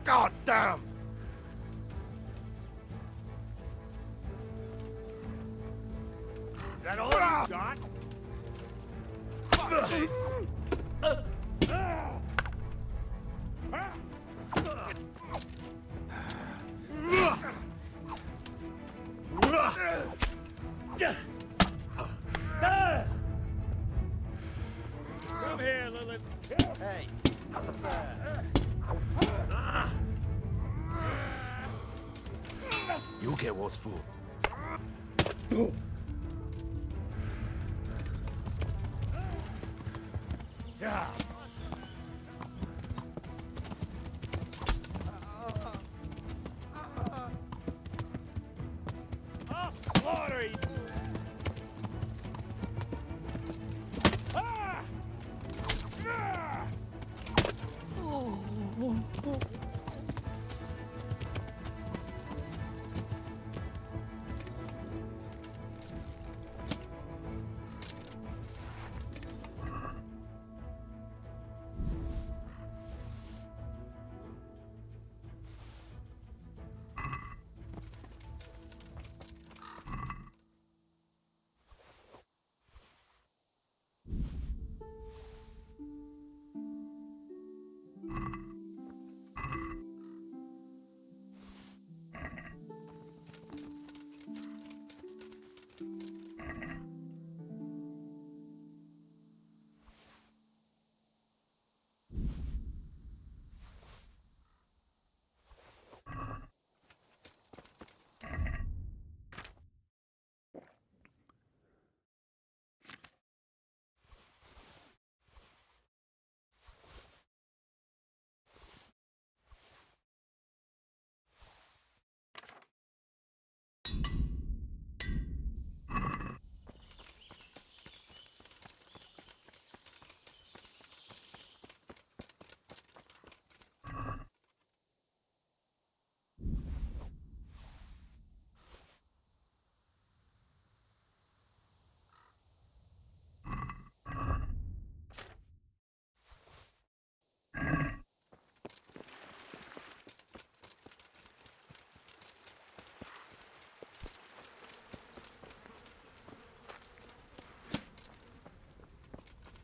God damn! Is that all you got? Fuck this! Come here, Lilith. Hey, up there. You'll get what's for. Yeah. I'll slaughter you. Ah! Ah!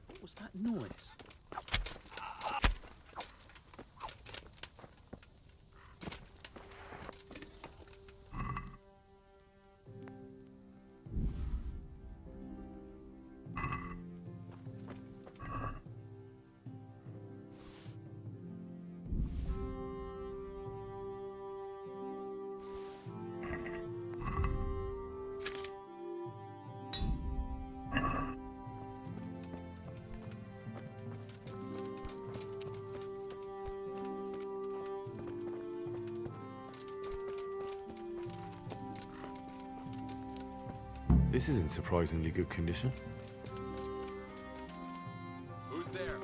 What was that noise? This is in surprisingly good condition. Who's there?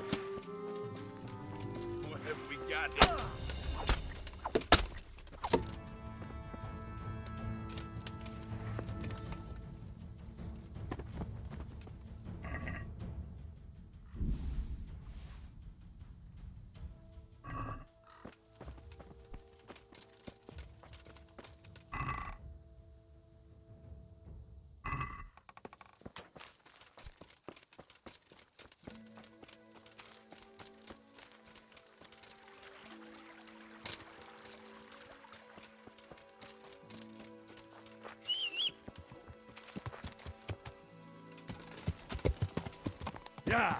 What have we got here? Yeah.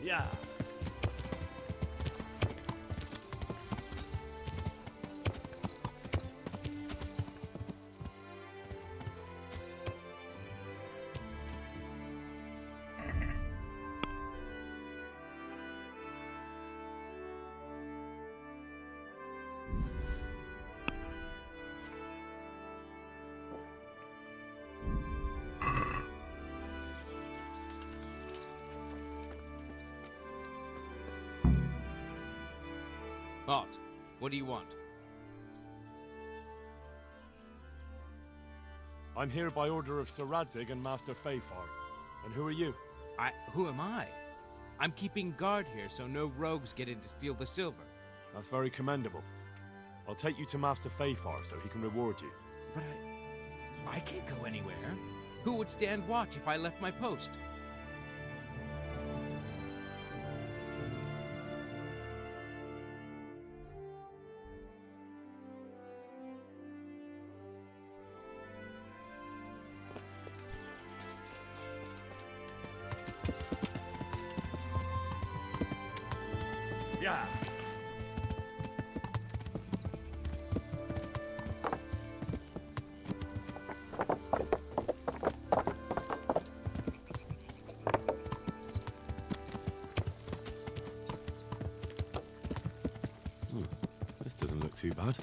Yeah. What do you want? I'm here by order of Sir Radzig and Master Fafar. And who are you? Who am I? I'm keeping guard here so no rogues get in to steal the silver. That's very commendable. I'll take you to Master Fafar so he can reward you. But I can't go anywhere. Who would stand watch if I left my post? Yeah. This doesn't look too bad.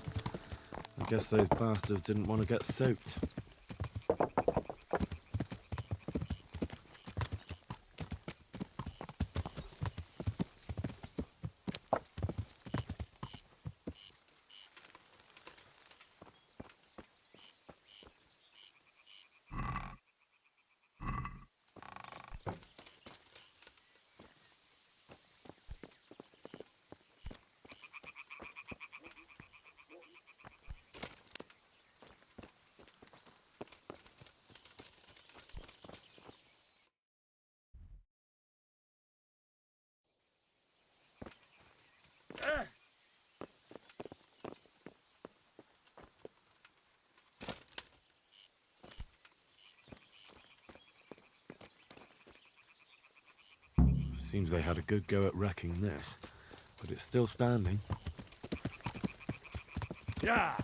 I guess those bastards didn't want to get soaked. Seems they had a good go at wrecking this, but it's still standing. Yeah.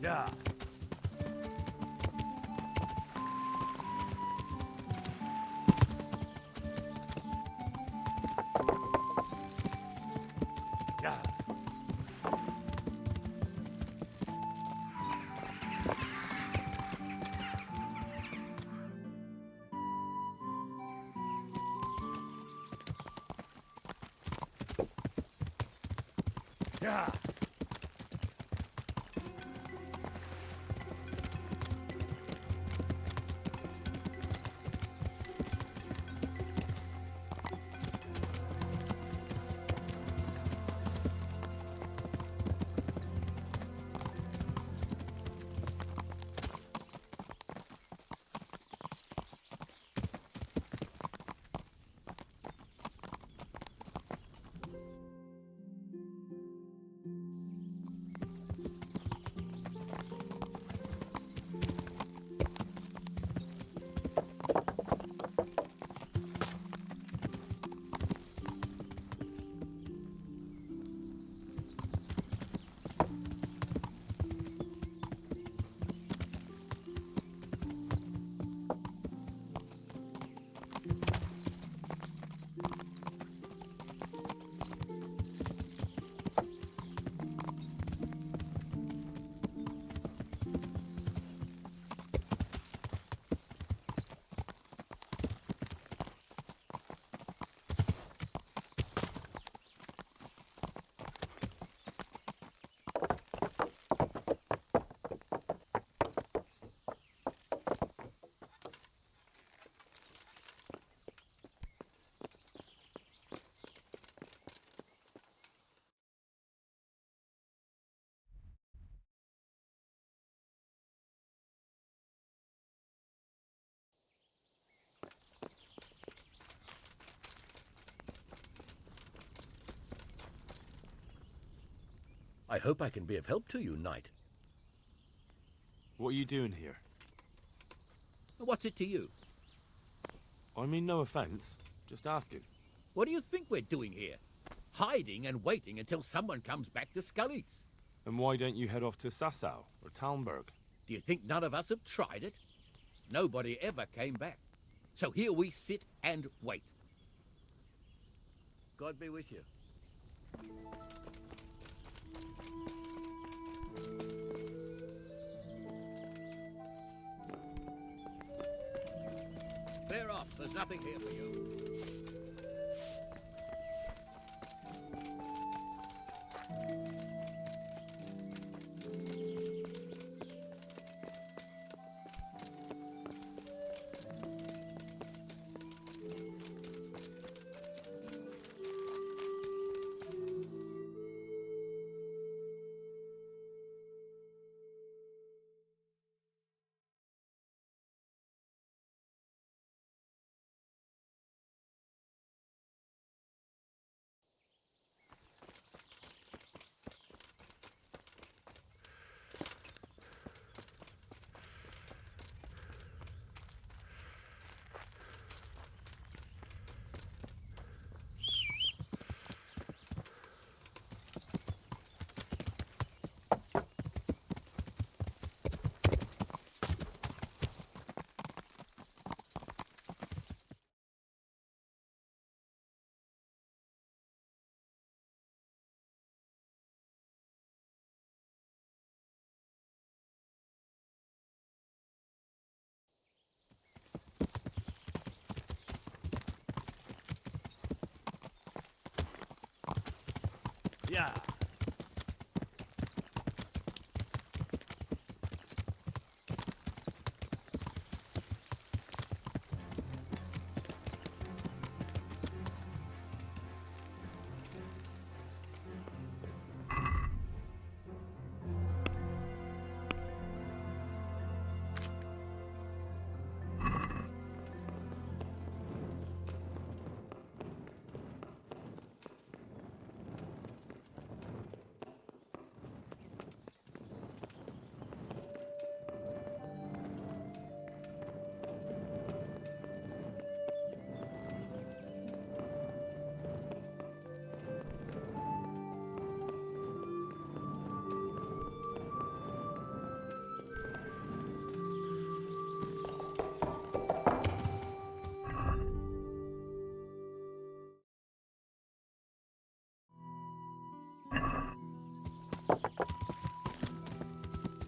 Yeah. Yeah. Yeah. I hope I can be of help to you, knight. What are you doing here? What's it to you? I mean no offense, just asking. What do you think we're doing here? Hiding and waiting until someone comes back to Scully's. And why don't you head off to Sasau or Talmberg? Do you think none of us have tried it? Nobody ever came back. So here we sit and wait. God be with you. Clear off. There's nothing here for you. Yeah.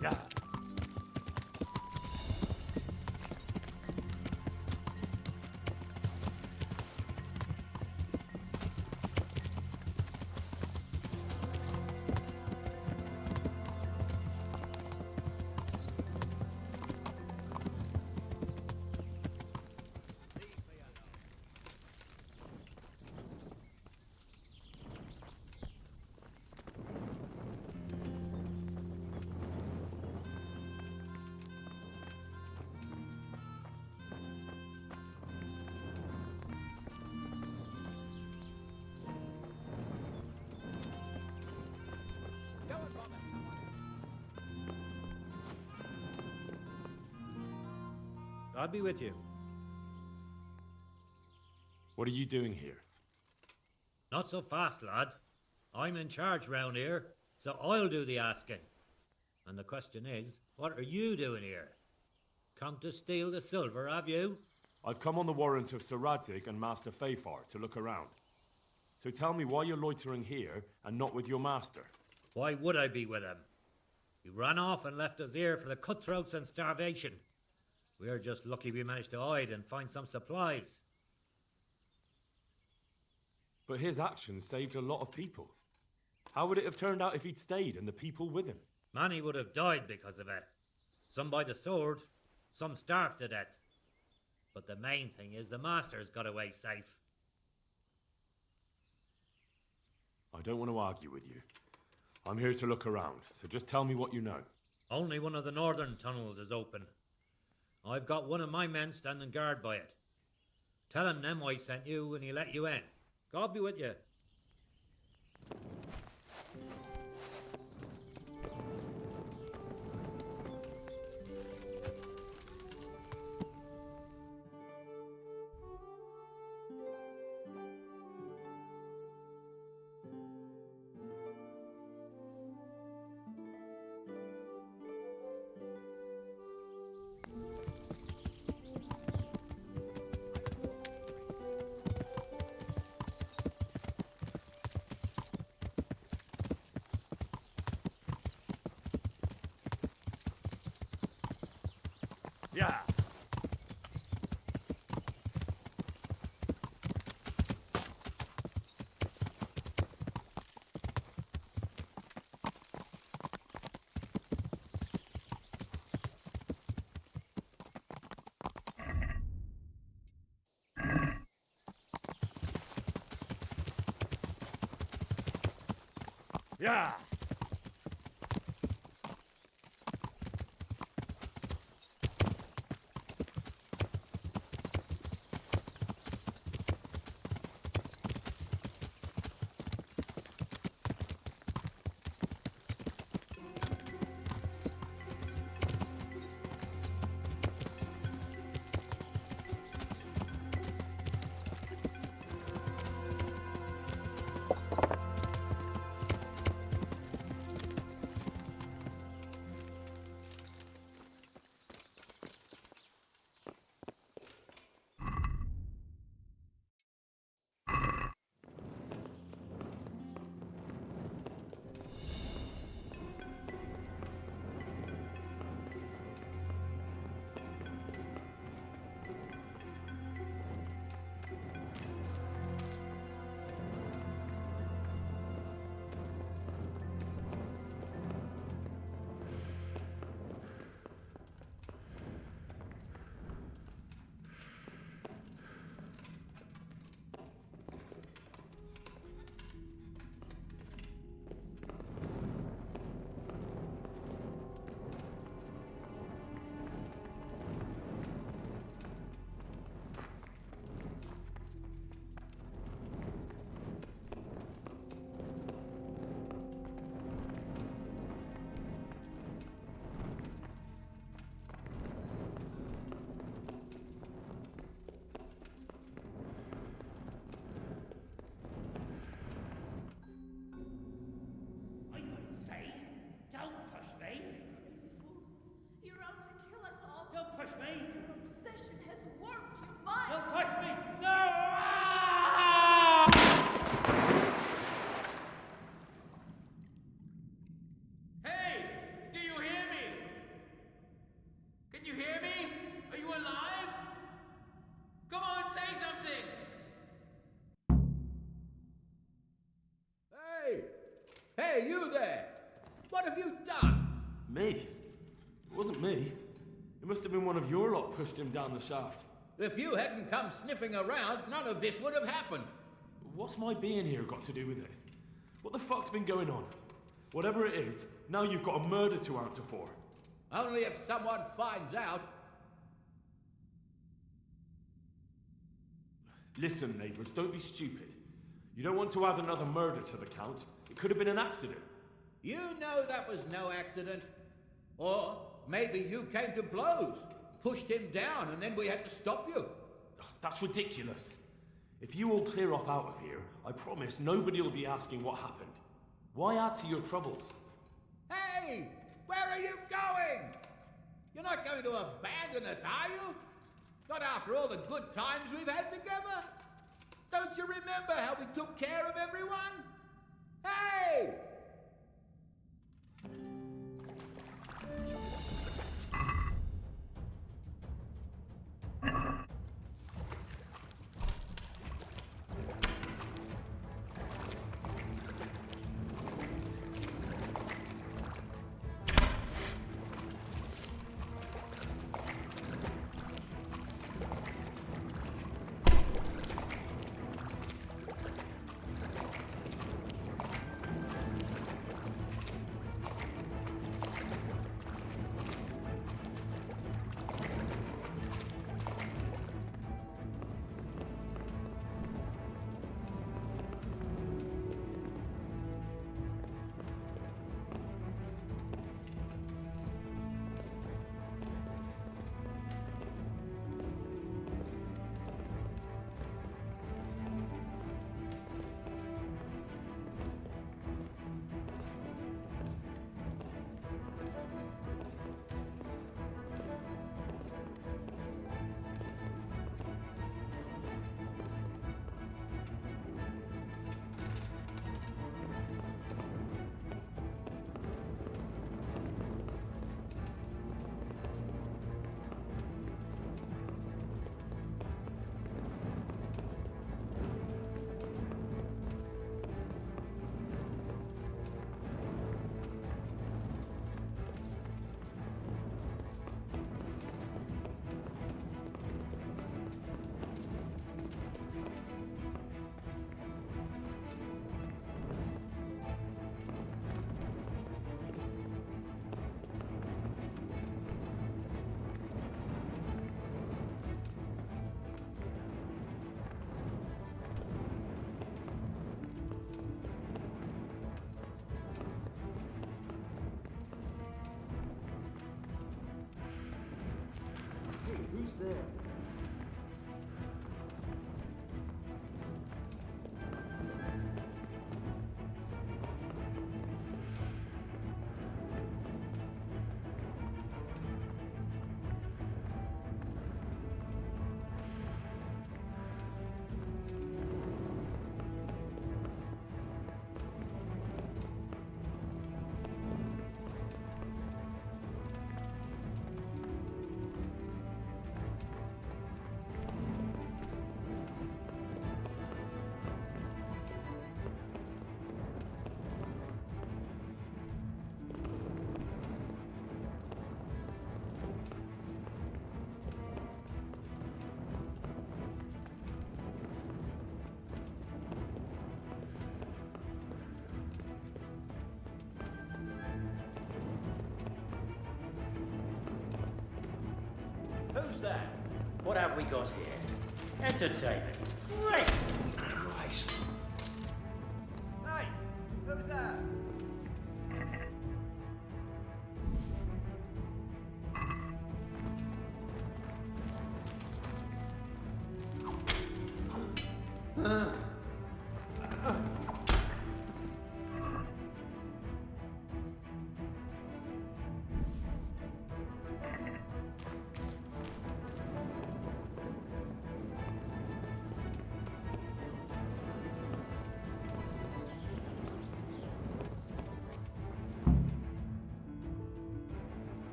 Yeah. God be with you. What are you doing here? Not so fast, lad. I'm in charge round here, so I'll do the asking. And the question is, what are you doing here? Come to steal the silver, have you? I've come on the warrant of Sir Radzig and Master Fafar to look around. So tell me why you're loitering here and not with your master. Why would I be with him? He ran off and left us here for the cutthroats and starvation. We're just lucky we managed to hide and find some supplies. But his actions saved a lot of people. How would it have turned out if he'd stayed and the people with him? Many would have died because of it. Some by the sword, some starved to death. But the main thing is the master's got away safe. I don't want to argue with you. I'm here to look around, so just tell me what you know. Only one of the northern tunnels is open. I've got one of my men standing guard by it. Tell him Nemoi sent you and he let you in. God be with you. Yeah. Yeah. Hey, you there! What have you done? Me? It wasn't me. It must have been one of your lot pushed him down the shaft. If you hadn't come sniffing around, none of this would have happened. What's my being here got to do with it? What the fuck's been going on? Whatever it is, now you've got a murder to answer for. Only if someone finds out. Listen, neighbours, don't be stupid. You don't want to add another murder to the count. It could have been an accident. You know that was no accident. Or maybe you came to blows, pushed him down, and then we had to stop you. That's ridiculous. If you all clear off out of here, I promise nobody will be asking what happened. Why add to your troubles? Hey! Where are you going? You're not going to abandon us, are you? Not after all the good times we've had together? Don't you remember how we took care of everyone? Hey! Who's there? Who's that? What have we got here? Entertainment. Great! Christ. Hey, who's that?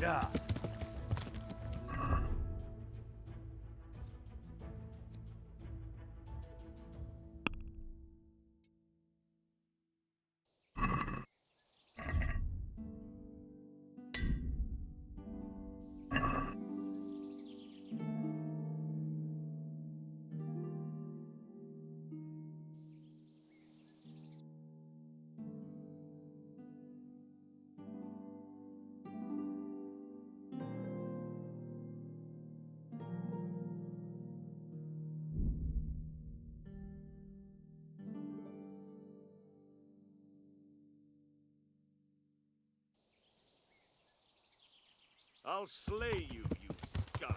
Yeah. I'll slay you, you scum.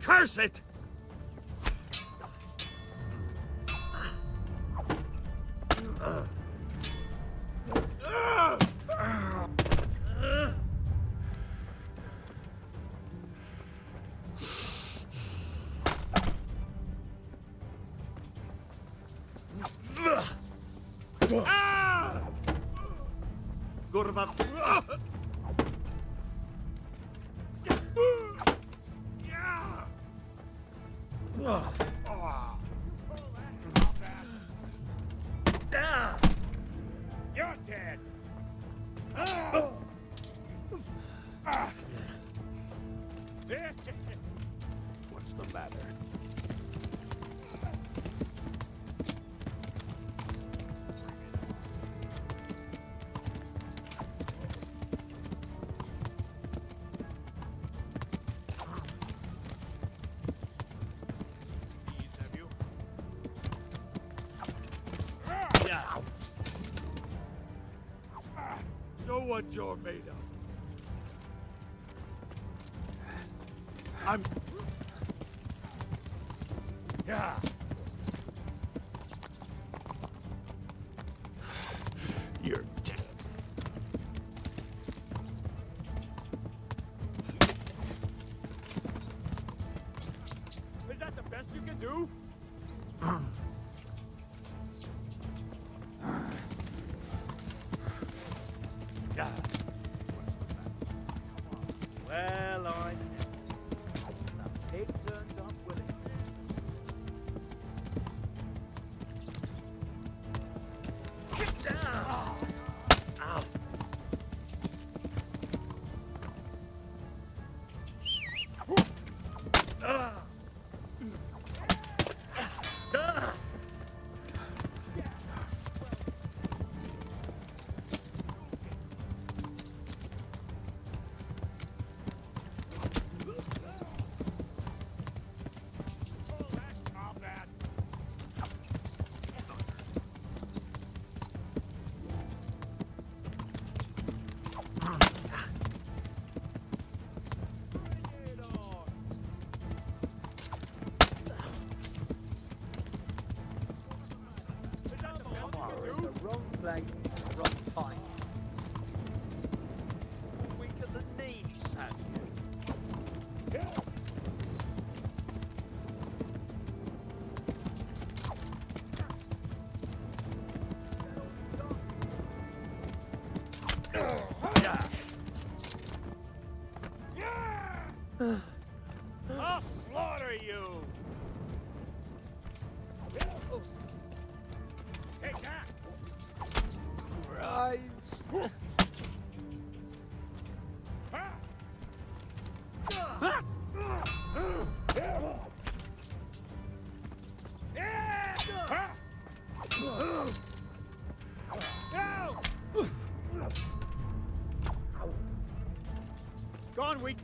Curse it! You're dead. What's the matter? Yeah. Show what you're made of. I'm... Yeah. You're dead. Is that the best you can do? Yeah. Well, I the pig turns up with it. Ow. Wrong place, wrong time. Weak at the knees, have you? I'll slaughter you! Take that! Rise! Gone, weak!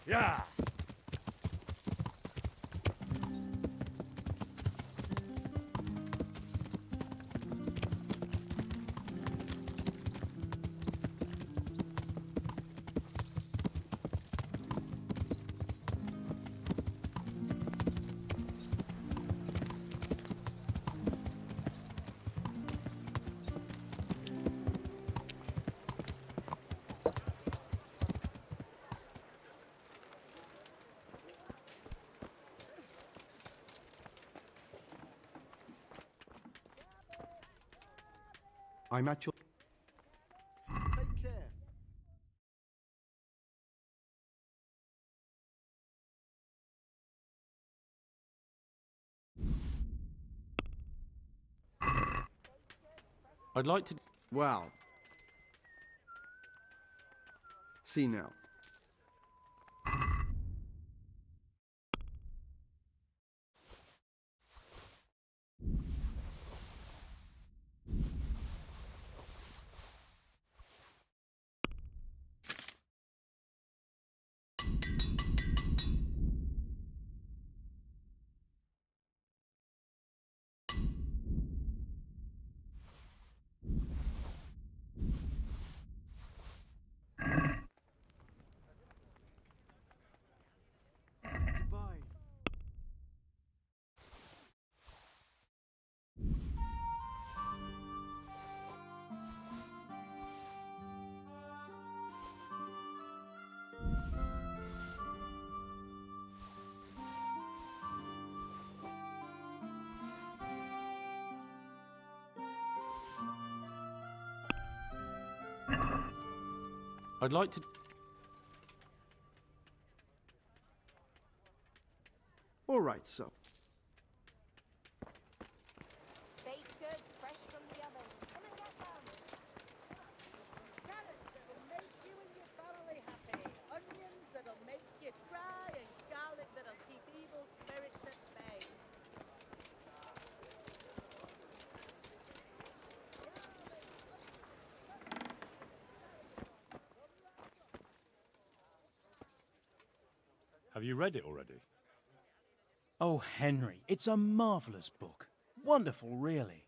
Yeah. I'm at your... Take care. I'd like to... Wow. See now. I'd like to... All right, so... Baked goods fresh from the oven. Come and get them. Carrots that'll make you and your family happy. Onions that'll make you cry, and garlic that'll keep evil spirits at bay. Have you read it already? Oh, Henry, it's a marvellous book. Wonderful, really.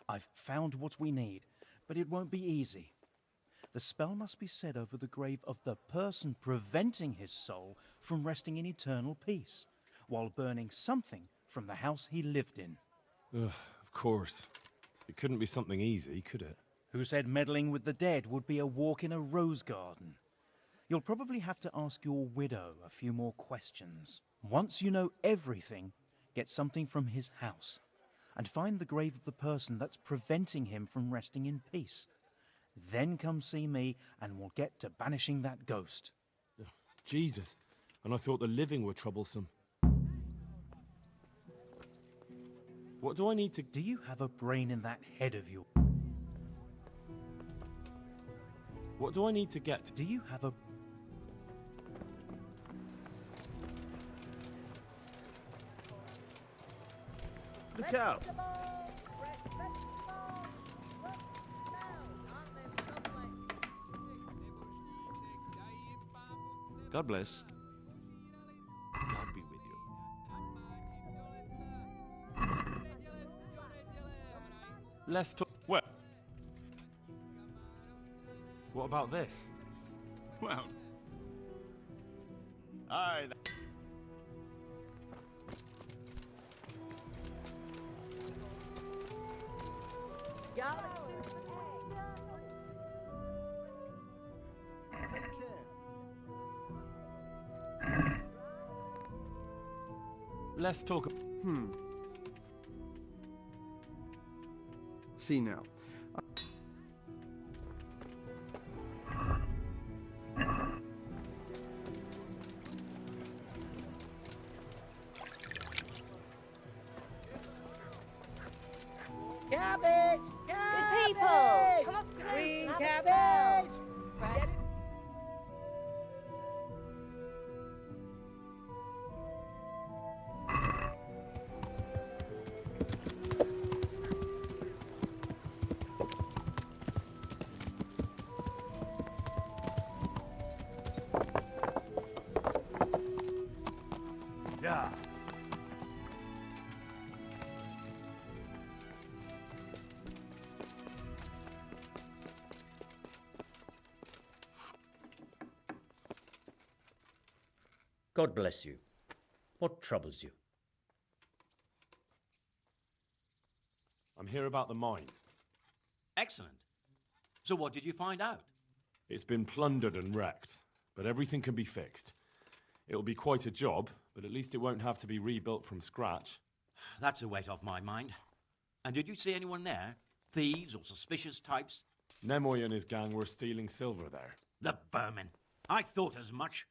I've found what we need, but it won't be easy. The spell must be said over the grave of the person preventing his soul from resting in eternal peace, while burning something from the house he lived in. Ugh, of course. It couldn't be something easy, could it? Who said meddling with the dead would be a walk in a rose garden? You'll probably have to ask your widow a few more questions. Once you know everything, get something from his house, and find the grave of the person that's preventing him from resting in peace. Then come see me, and we'll get to banishing that ghost. Jesus, and I thought the living were troublesome. What do I need to... Do you have a brain in that head of yours? What do I need to get? Do you have a... Look out! God bless. God be with you. Let's talk... Well. What about this? Well. Aye. Let's talk... See now. Cabbage! Cabbage! people! Come up, Green have a cabbage! Fresh. Get it? God bless you. What troubles you? I'm here about the mine. Excellent. So what did you find out? It's been plundered and wrecked, but everything can be fixed. It'll be quite a job, but at least it won't have to be rebuilt from scratch. That's a weight off my mind. And did you see anyone there? Thieves or suspicious types? Nemoy and his gang were stealing silver there. The vermin. I thought as much.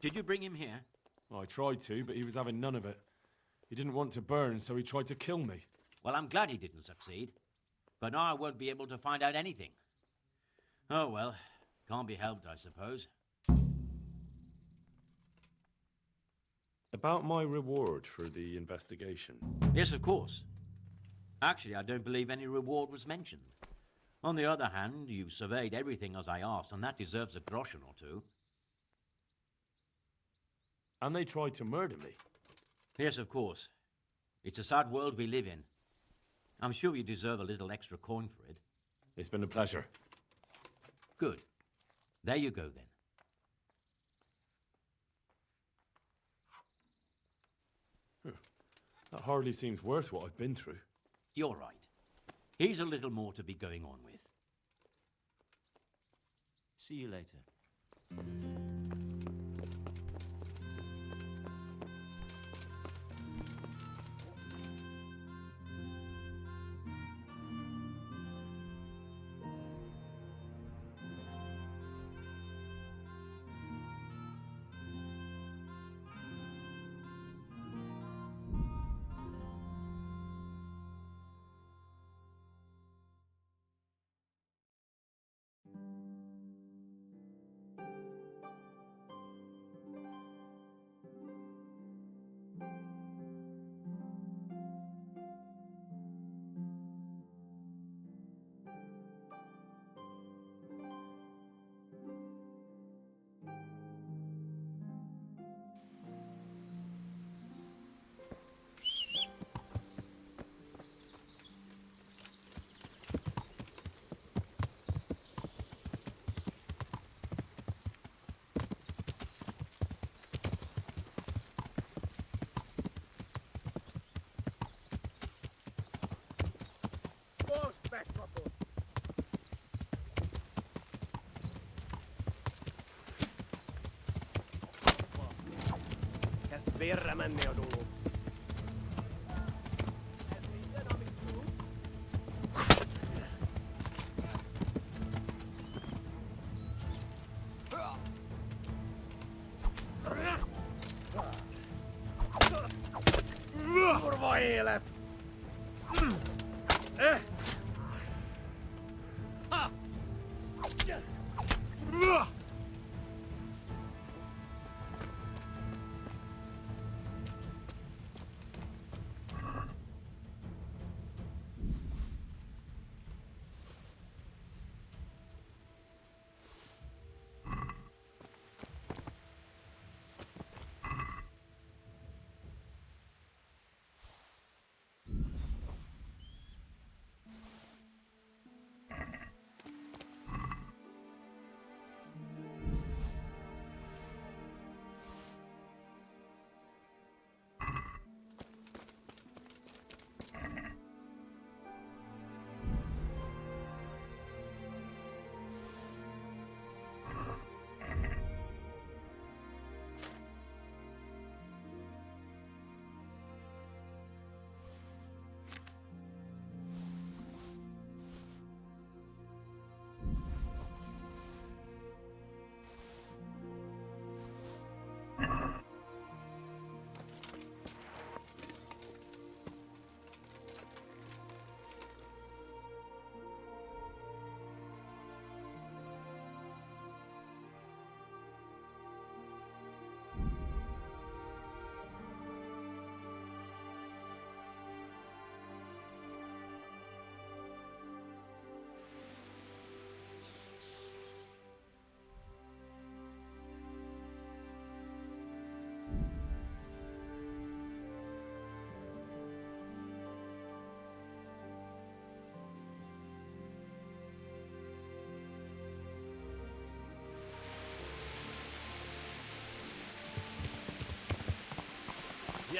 Did you bring him here? I tried to, but he was having none of it. He didn't want to burn, so he tried to kill me. Well, I'm glad he didn't succeed. But now I won't be able to find out anything. Oh, well. Can't be helped, I suppose. About my reward for the investigation. Yes, of course. Actually, I don't believe any reward was mentioned. On the other hand, you surveyed everything as I asked, and that deserves a groschen or two. And they tried to murder me. Yes, of course. It's a sad world we live in. I'm sure you deserve a little extra coin for it. It's been a pleasure. Good. There you go, then. That hardly seems worth what I've been through. You're right. Here's a little more to be going on with. See you later. Verramänne on tullut. Turva eelet!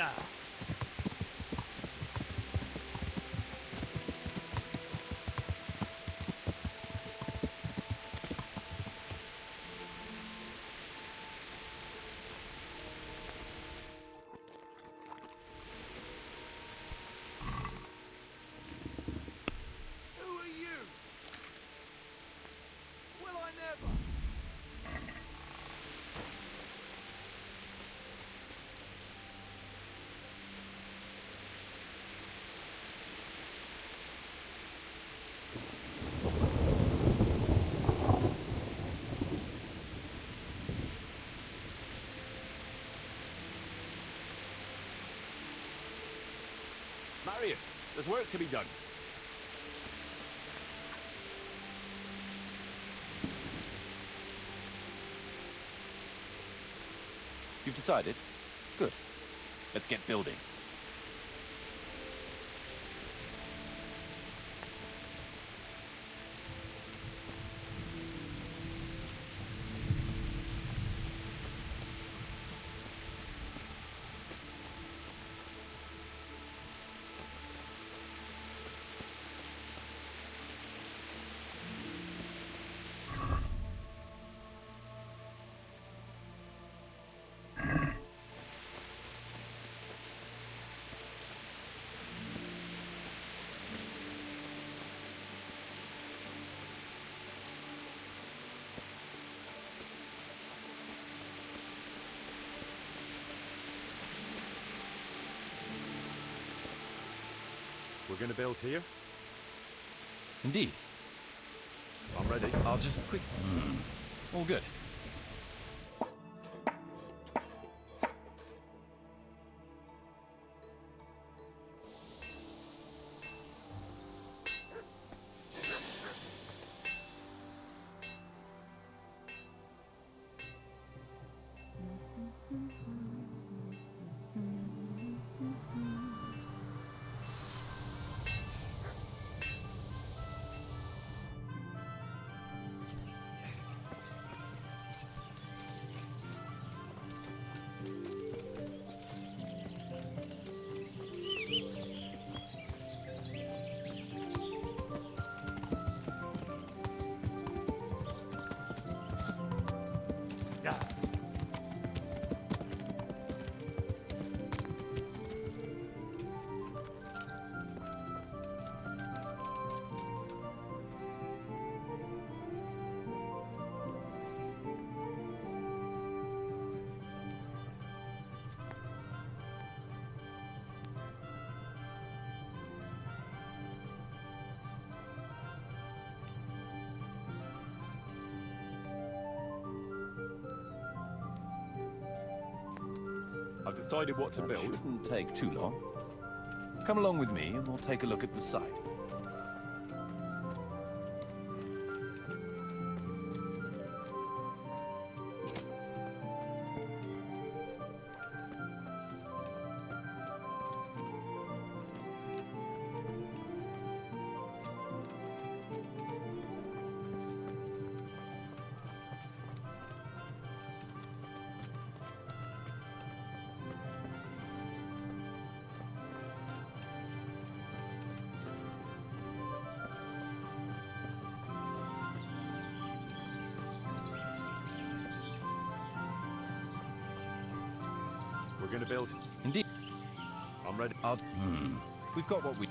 Yeah. Who are you? Will I never? Marius, there's work to be done. You've decided? Good. Let's get building. We're gonna build here? Indeed. I'm ready. I'll just quick... All good. I've decided what to build. Shouldn't take too long. Come along with me and we'll take a look at the site. We're gonna build. Indeed. I'm ready. We've got what we...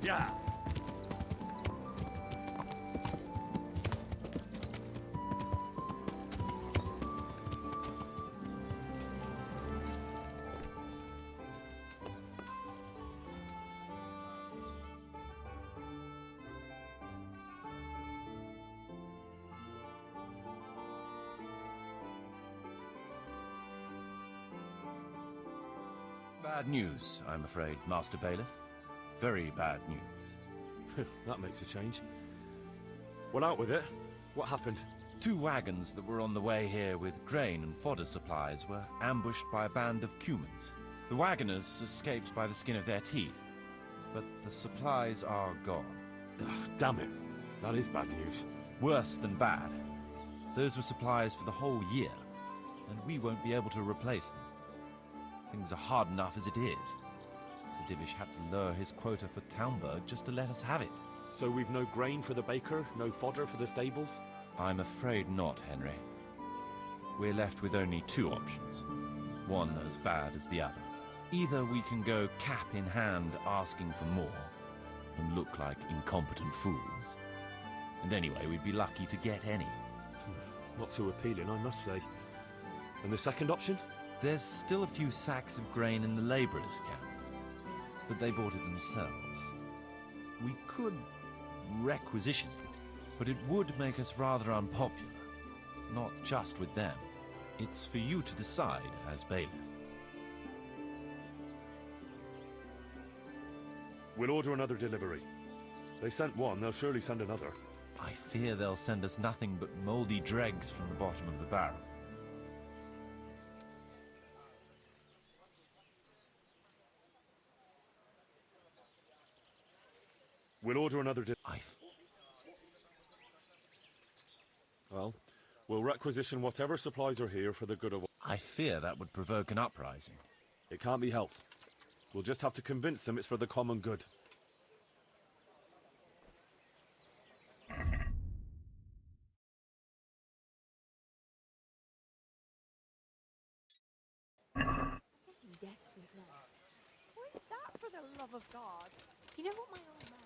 Yeah. Bad news, I'm afraid, Master Bailiff. Very bad news. That makes a change. Well, out with it. What happened? 2 wagons that were on the way here with grain and fodder supplies were ambushed by a band of Cumans. The wagoners escaped by the skin of their teeth, but the supplies are gone. Damn it. That is bad news. Worse than bad. Those were supplies for the whole year, and we won't be able to replace them. Things are hard enough as it is. Sir Divish had to lower his quota for Townburg just to let us have it. So we've no grain for the baker, no fodder for the stables? I'm afraid not, Henry. We're left with only 2 options. One as bad as the other. Either we can go cap in hand asking for more, and look like incompetent fools. And anyway, we'd be lucky to get any. Not too appealing, I must say. And the second option? There's still a few sacks of grain in the labourers' camp, but they bought it themselves. We could requisition it, but it would make us rather unpopular. Not just with them. It's for you to decide as bailiff. We'll order another delivery. They sent one, they'll surely send another. I fear they'll send us nothing but mouldy dregs from the bottom of the barrel. We'll order another Well, we'll requisition whatever supplies are here for the good of all. I fear that would provoke an uprising. It can't be helped. We'll just have to convince them it's for the common good. Getting desperate now. What's that, for the love of God? You know what my old man...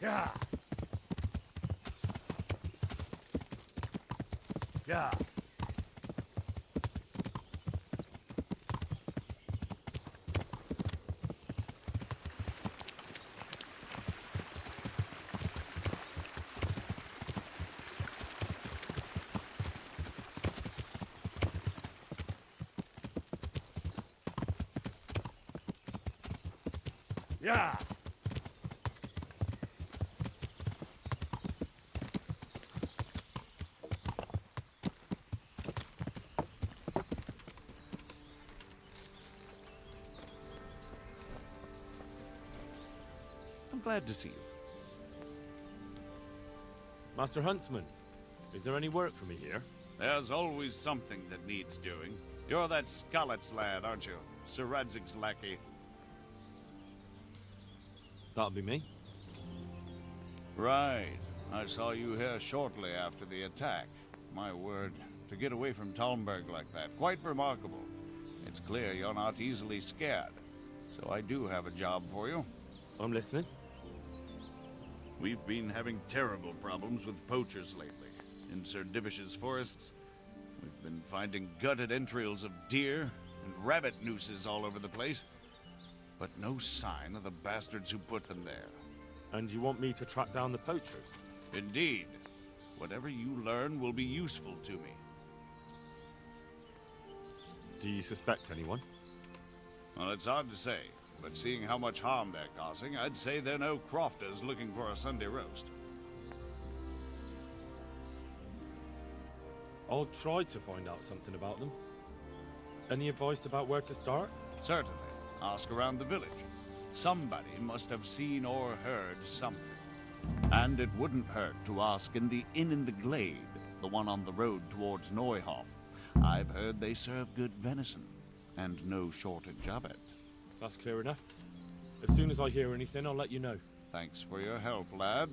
Yeah. Yeah. Yeah. I'm glad to see you. Master Huntsman, is there any work for me here? There's always something that needs doing. You're that Scarlet's lad, aren't you? Sir Radzig's lackey. That'll be me. Right. I saw you here shortly after the attack. My word, to get away from Talmberg like that, quite remarkable. It's clear you're not easily scared. So I do have a job for you. I'm listening. We've been having terrible problems with poachers lately. In Sir Divish's forests, we've been finding gutted entrails of deer and rabbit nooses all over the place, but no sign of the bastards who put them there. And you want me to track down the poachers? Indeed. Whatever you learn will be useful to me. Do you suspect anyone? Well, it's hard to say, but seeing how much harm they're causing, I'd say they're no crofters looking for a Sunday roast. I'll try to find out something about them. Any advice about where to start? Certainly. Ask around the village. Somebody must have seen or heard something. And it wouldn't hurt to ask in the inn in the glade, the one on the road towards Neuhof. I've heard they serve good venison, and no shortage of it. That's clear enough. As soon as I hear anything, I'll let you know. Thanks for your help, lad.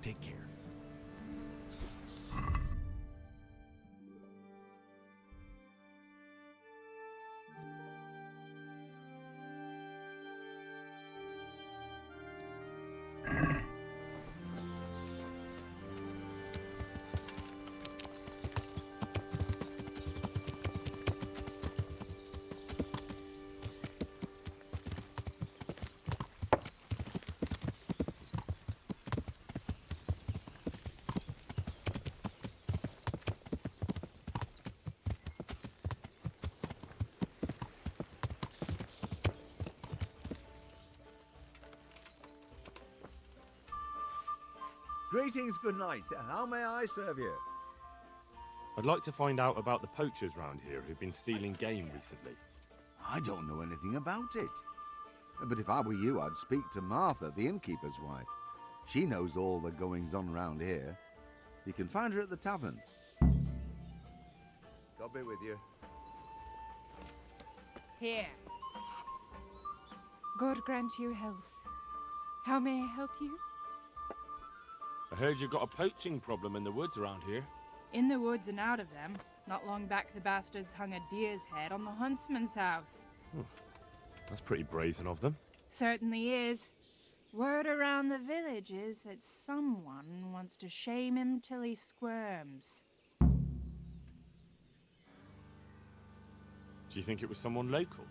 Take care. Greetings, good night. How may I serve you? I'd like to find out about the poachers round here who've been stealing game recently. I don't know anything about it. But if I were you, I'd speak to Martha, the innkeeper's wife. She knows all the goings-on round here. You can find her at the tavern. God be with you. Here. God grant you health. How may I help you? I heard you've got a poaching problem in the woods around here. In the woods and out of them. Not long back, the bastards hung a deer's head on the huntsman's house. That's pretty brazen of them. Certainly is. Word around the village is that someone wants to shame him till he squirms. Do you think it was someone local?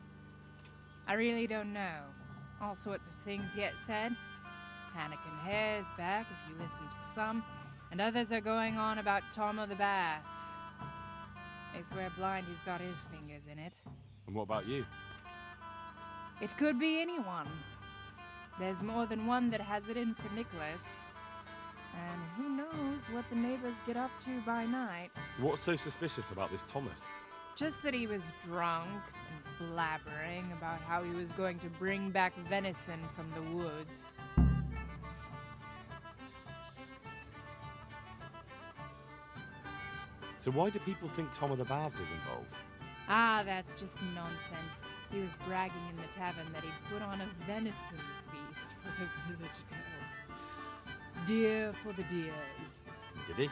I really don't know. All sorts of things get said. Hannikin Hare's back, if you listen to some, and others are going on about Tom of the Baths. They swear blind he's got his fingers in it. And what about you? It could be anyone. There's more than one that has it in for Nicholas. And who knows what the neighbors get up to by night. What's so suspicious about this Thomas? Just that he was drunk and blabbering about how he was going to bring back venison from the woods. So why do people think Tom of the Baths is involved? Ah, that's just nonsense. He was bragging in the tavern that he'd put on a venison feast for the village girls. Deer for the deers. Did he?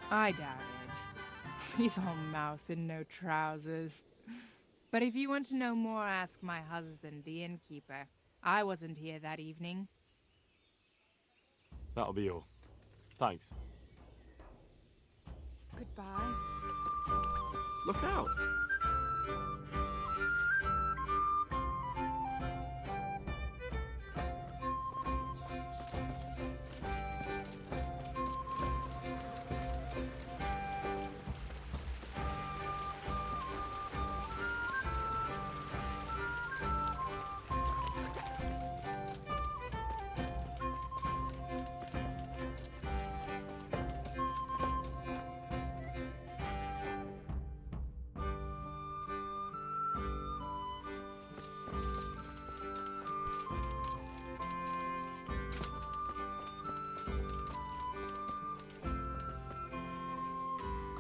I doubt it. He's all mouth and no trousers. But if you want to know more, ask my husband, the innkeeper. I wasn't here that evening. That'll be all. Thanks. Goodbye. Look out!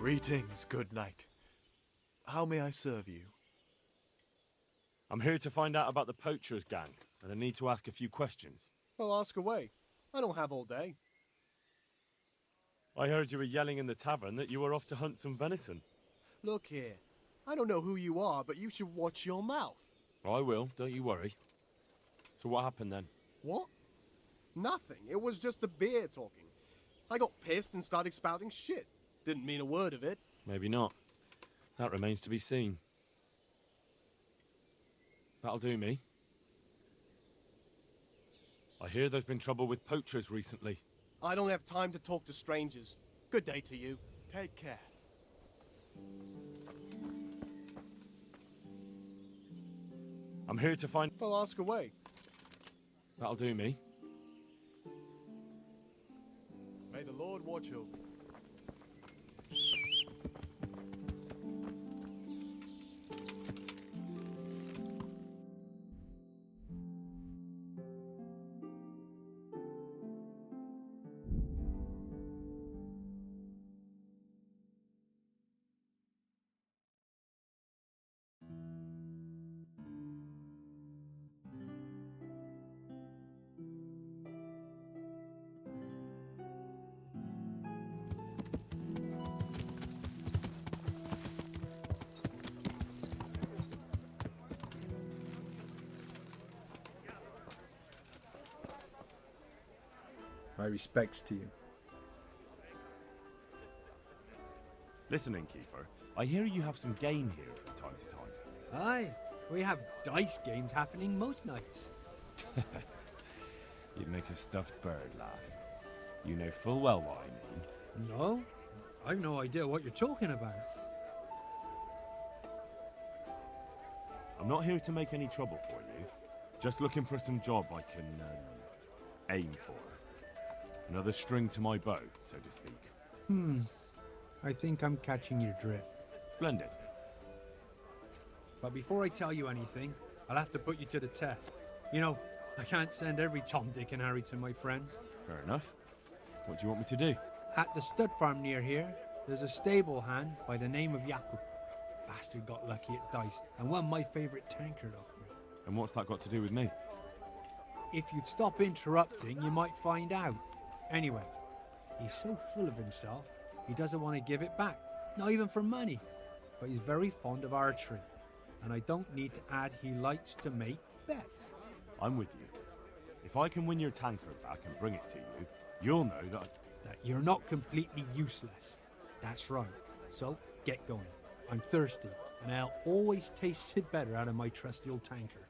Greetings, good knight. How may I serve you? I'm here to find out about the Poachers gang, and I need to ask a few questions. Well, ask away. I don't have all day. I heard you were yelling in the tavern that you were off to hunt some venison. Look here. I don't know who you are, but you should watch your mouth. I will, don't you worry. So what happened then? What? Nothing. It was just the beer talking. I got pissed and started spouting shit. Didn't mean a word of it. Maybe not. That remains to be seen. That'll do me. I hear there's been trouble with poachers recently. I don't have time to talk to strangers. Good day to you. Take care. I'm here to find... Well, ask away. That'll do me. May the Lord watch over. My respects to you. Listen, innkeeper, I hear you have some game here from time to time. Aye, we have dice games happening most nights. You'd make a stuffed bird laugh. You know full well what I mean. No, I've no idea what you're talking about. I'm not here to make any trouble for you. Just looking for some job I can aim for. Another string to my bow, so to speak. I think I'm catching your drift. Splendid. But before I tell you anything, I'll have to put you to the test. You know, I can't send every Tom, Dick and Harry to my friends. Fair enough. What do you want me to do? At the stud farm near here, there's a stable hand by the name of Jakub. Bastard got lucky at dice and won my favourite tankard off me. And what's that got to do with me? If you'd stop interrupting, you might find out. Anyway, he's so full of himself, he doesn't want to give it back, not even for money. But he's very fond of archery, and I don't need to add he likes to make bets. I'm with you. If I can win your tankard back and bring it to you, you'll know that you're not completely useless. That's right. So, get going. I'm thirsty, and I'll always taste it better out of my trusty old tankard.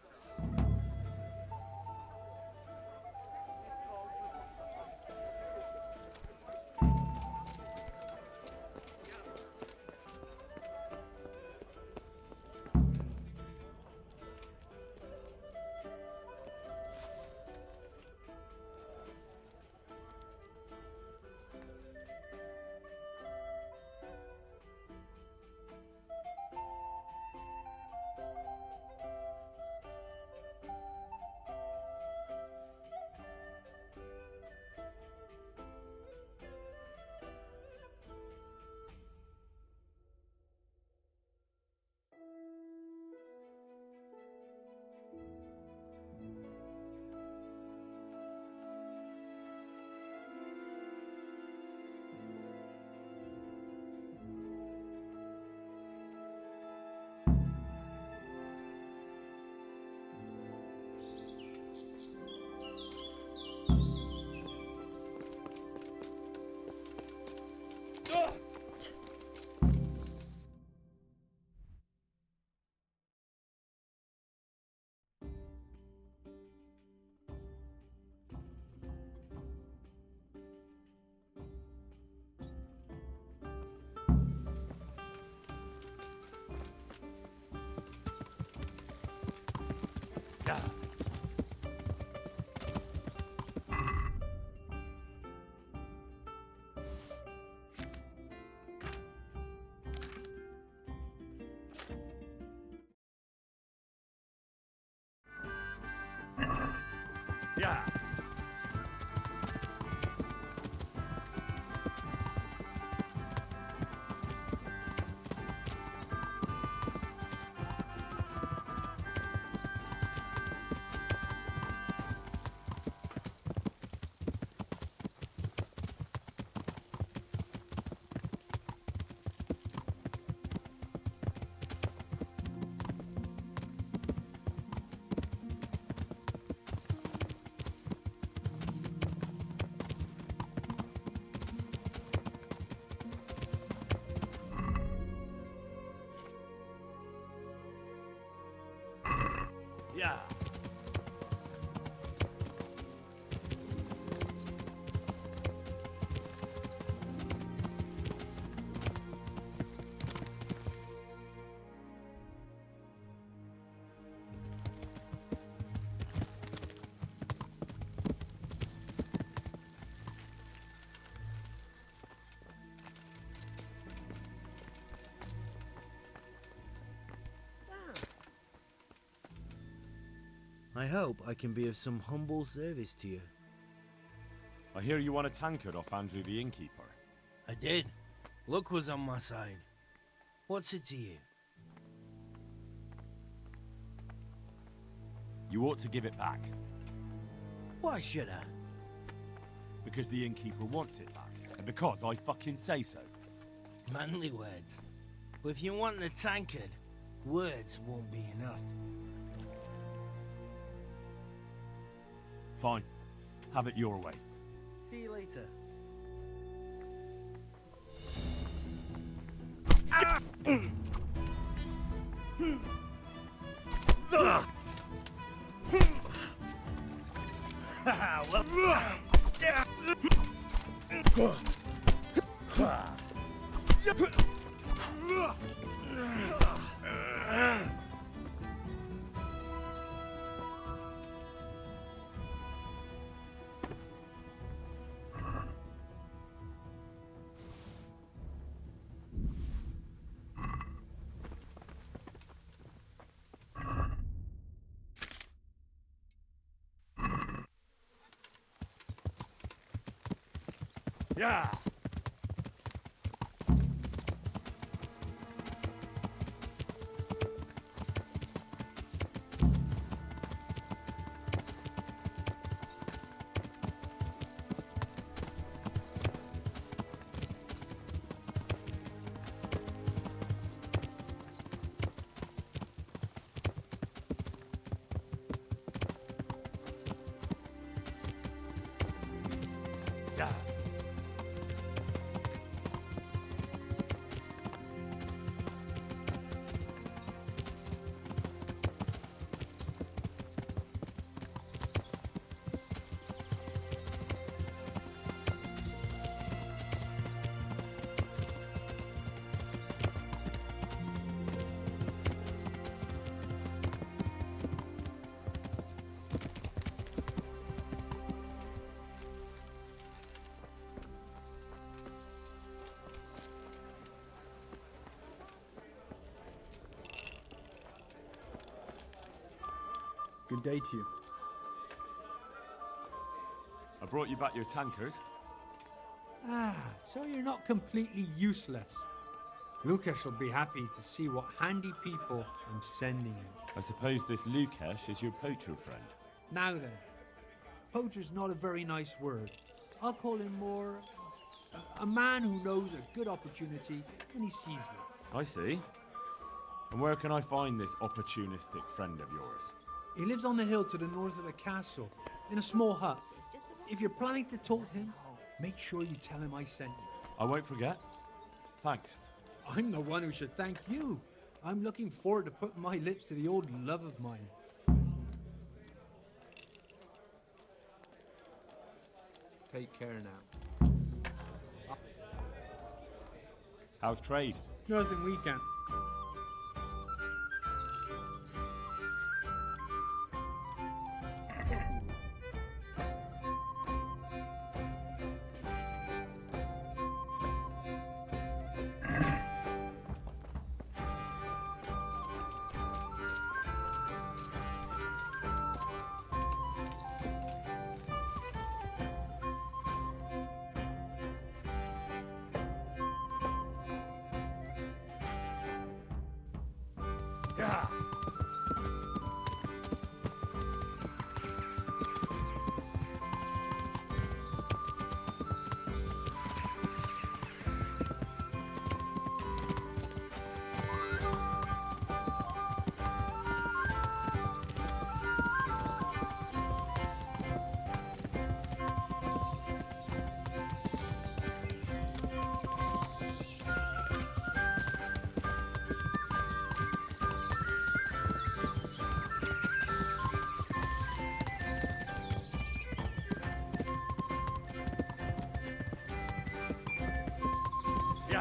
Yeah. Yeah. I hope I can be of some humble service to you. I hear you want a tankard off Andrew the innkeeper. I did. Luck was on my side. What's it to you? You ought to give it back. Why should I? Because the innkeeper wants it back. And because I fucking say so. Manly words. But if you want the tankard, words won't be enough. Fine. Have it your way. See you later. Yeah. Good day to you. I brought you back your tankard. Ah, so you're not completely useless. Lukesh will be happy to see what handy people I'm sending him. I suppose this Lukesh is your poacher friend. Now then, poacher's not a very nice word. I'll call him more a man who knows a good opportunity when he sees one. I see. And where can I find this opportunistic friend of yours? He lives on the hill to the north of the castle, in a small hut. If you're planning to talk to him, make sure you tell him I sent you. I won't forget. Thanks. I'm the one who should thank you. I'm looking forward to putting my lips to the old love of mine. Take care now. How's trade? Nothing we can.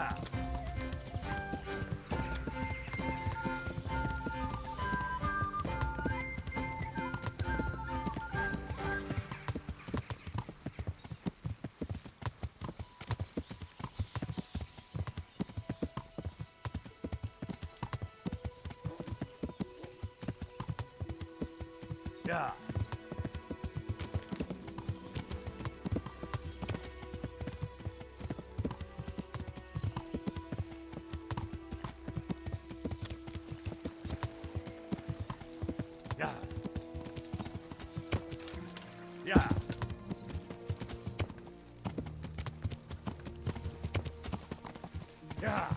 Yeah. Yeah. Yeah. Yeah. Yeah.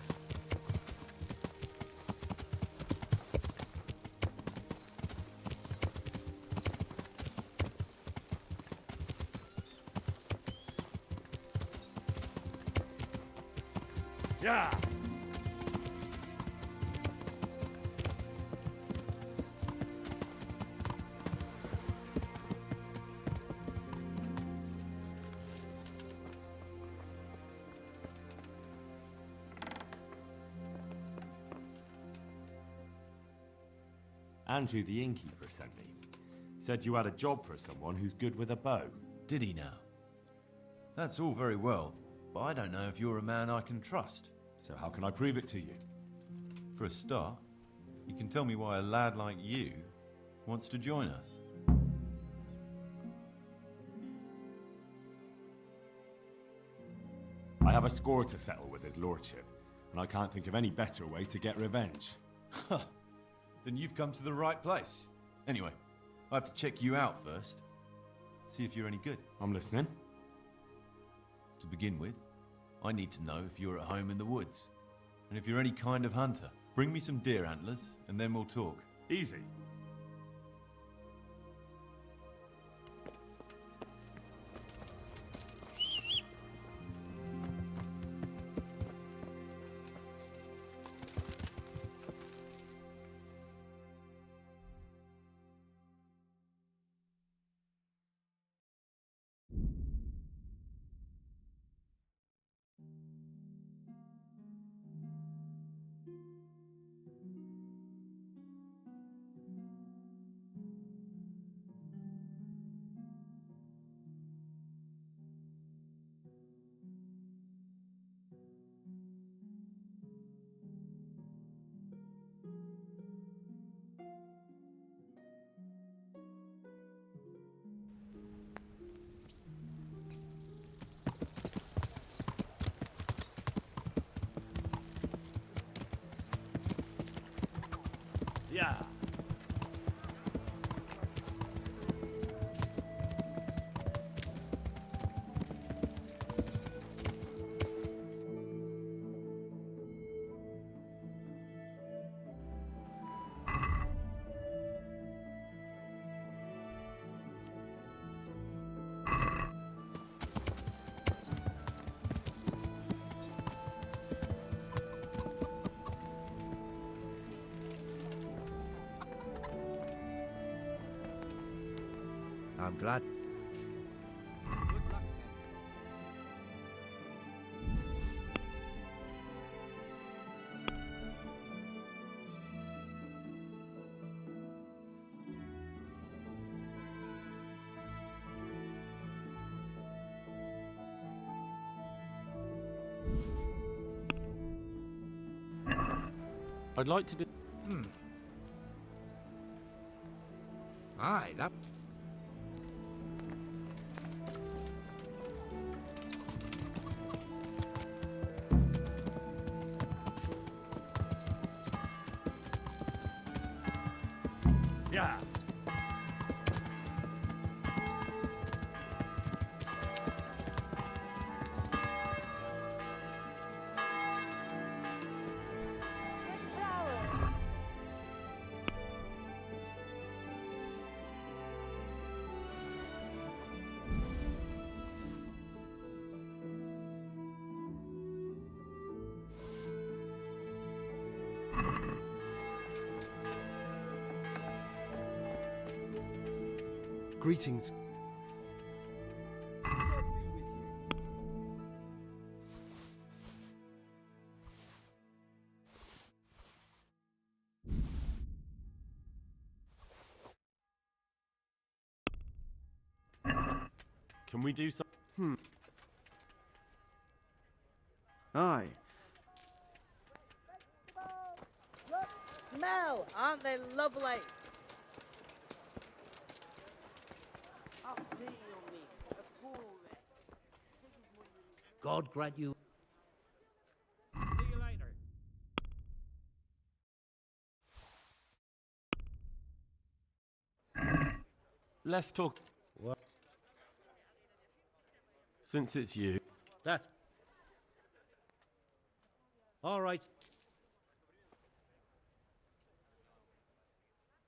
Yeah. Andrew the innkeeper sent me. Said you had a job for someone who's good with a bow. Did he now? That's all very well, but I don't know if you're a man I can trust. So how can I prove it to you? For a start, you can tell me why a lad like you wants to join us. I have a score to settle with his lordship, and I can't think of any better way to get revenge. Then you've come to the right place. Anyway, I have to check you out first. See if you're any good. I'm listening. To begin with, I need to know if you're at home in the woods. And if you're any kind of hunter. Bring me some deer antlers, and then we'll talk. Easy. Yeah. I'm glad. I'd like to do... Aye, that... Yeah. Greetings. Can we do some? Aye. Smell, aren't they lovely? God grant you. See you later. Let's talk. What? Since it's you. That's all right.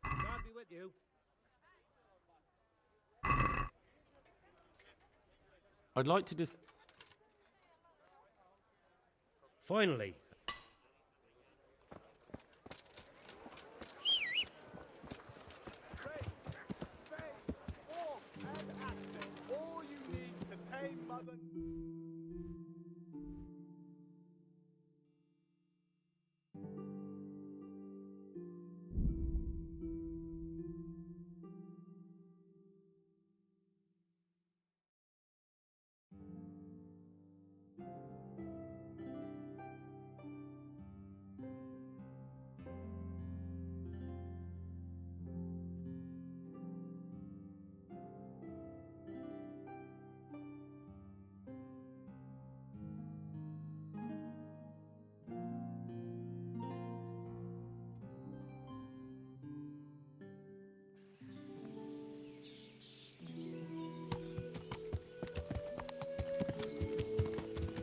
God be with you. I'd like to just. Finally. All you need to tame Mother.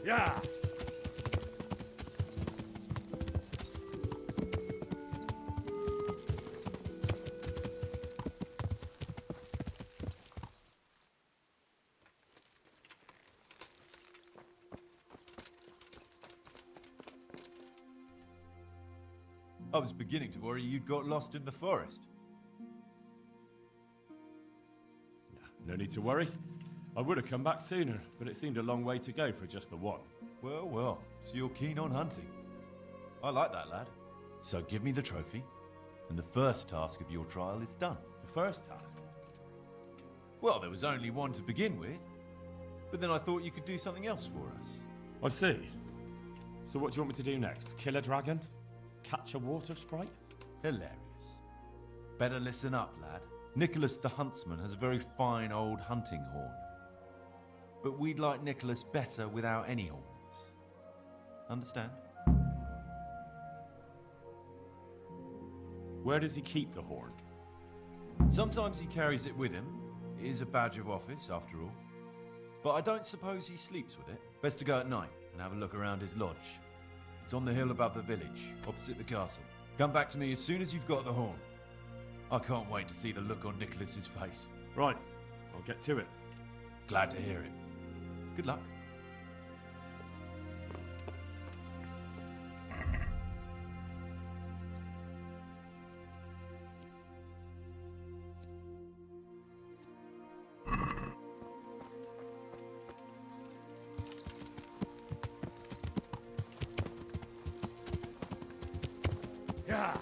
Yeah. I was beginning to worry you'd got lost in the forest. No need to worry. I would have come back sooner, but it seemed a long way to go for just the one. Well, well, so you're keen on hunting. I like that, lad. So give me the trophy, and the first task of your trial is done. The first task? Well, there was only one to begin with, but then I thought you could do something else for us. I see. So what do you want me to do next? Kill a dragon? Catch a water sprite? Hilarious. Better listen up, lad. Nicholas the Huntsman has a very fine old hunting horn. But we'd like Nicholas better without any horns. Understand? Where does he keep the horn? Sometimes he carries it with him. It is a badge of office, after all. But I don't suppose he sleeps with it. Best to go at night and have a look around his lodge. It's on the hill above the village, opposite the castle. Come back to me as soon as you've got the horn. I can't wait to see the look on Nicholas's face. Right, I'll get to it. Glad to hear it. Good luck. Yeah.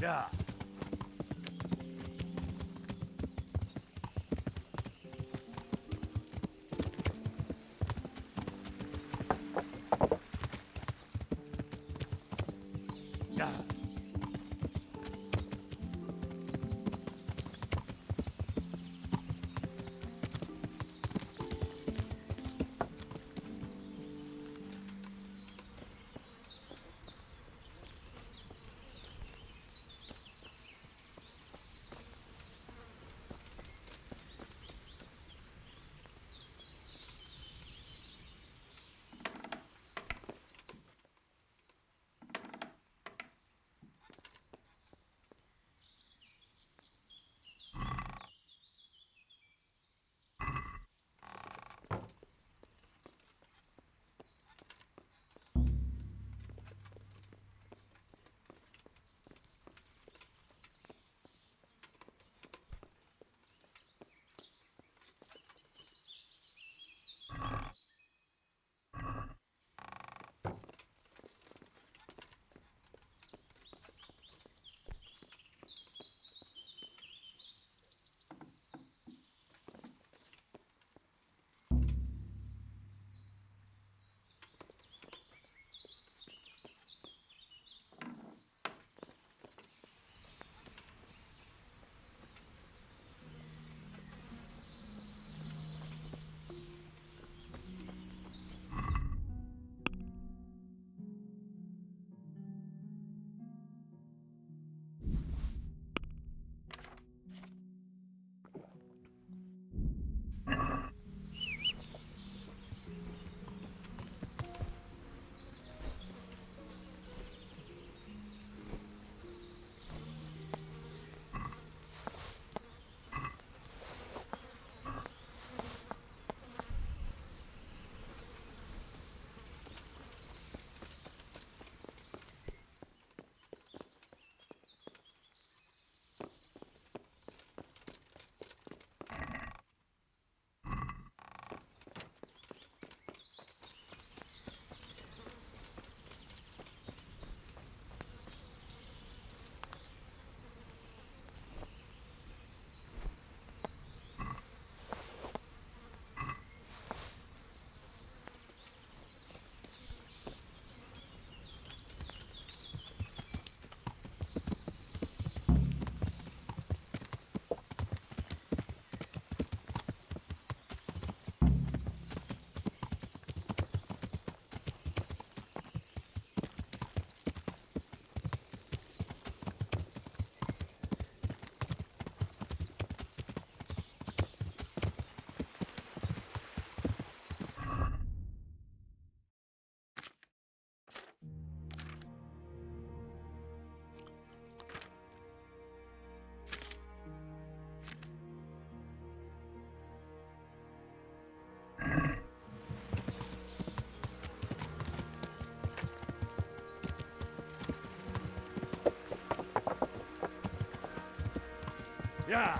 Yeah. Yeah. Yeah.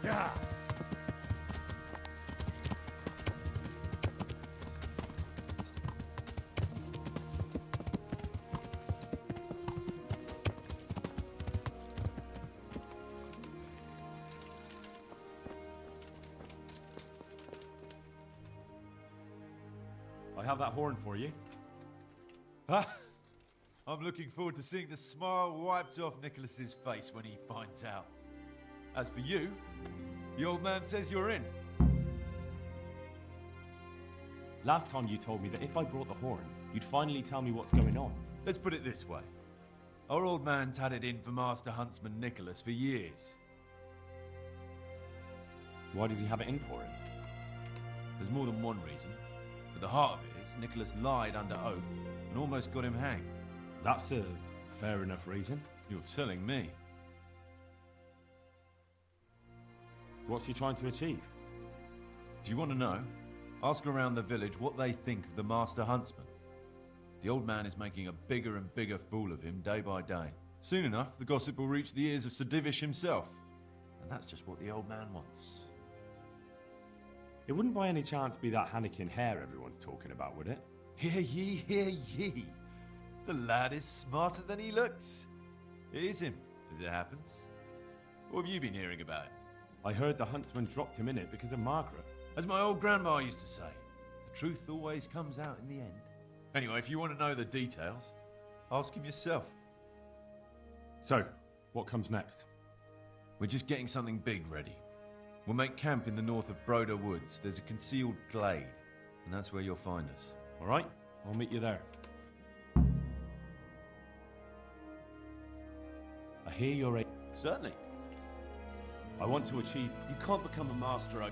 Yeah. I have that horn for you. I'm looking forward to seeing the smile wiped off Nicholas's face when he finds out. As for you, the old man says you're in. Last time you told me that if I brought the horn, you'd finally tell me what's going on. Let's put it this way. Our old man's had it in for Master Huntsman Nicholas for years. Why does he have it in for him? There's more than one reason. But the heart of it is Nicholas lied under oath and almost got him hanged. That's a fair enough reason. You're telling me. What's he trying to achieve? If you want to know, ask around the village what they think of the Master Huntsman. The old man is making a bigger and bigger fool of him day by day. Soon enough, the gossip will reach the ears of Sir Divish himself. And that's just what the old man wants. It wouldn't by any chance be that Hannikin hair everyone's talking about, would it? Hear ye, hear ye. The lad is smarter than he looks. It is him, as it happens. What have you been hearing about it? I heard the huntsman dropped him in it because of Margaret. As my old grandma used to say, the truth always comes out in the end. Anyway, if you want to know the details, ask him yourself. So, what comes next? We're just getting something big ready. We'll make camp in the north of Broder Woods. There's a concealed glade, and that's where you'll find us. All right, I'll meet you there. I hear you're a... Certainly. I want to achieve... You can't become a master.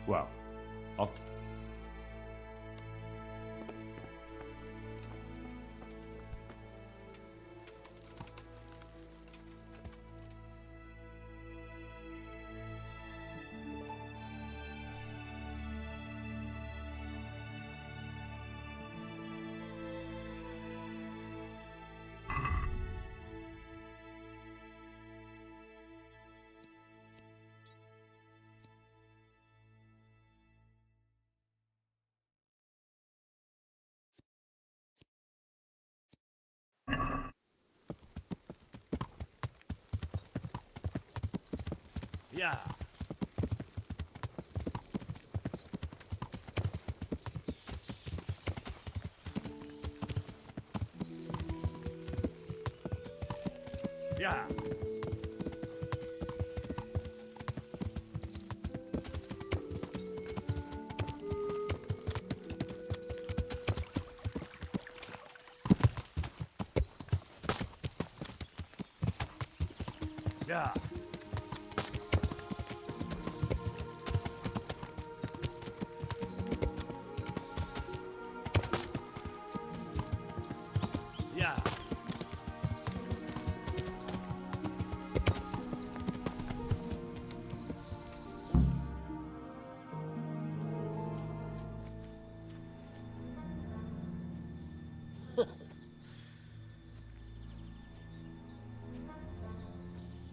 Well, I'll... Yeah. Yeah. Yeah. Yeah.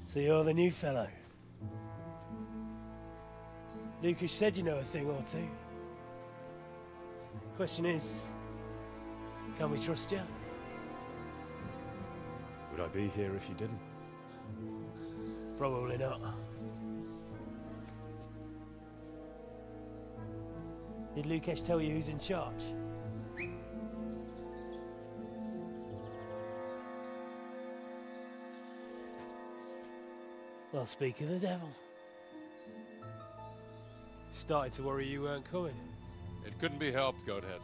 So you're the new fellow. Lucas said you know a thing or two. Question is, can we trust you? Would I be here if you didn't? Probably not. Did Lucas tell you who's in charge? Well, speak of the devil. Started to worry you weren't coming. It couldn't be helped, Goathead.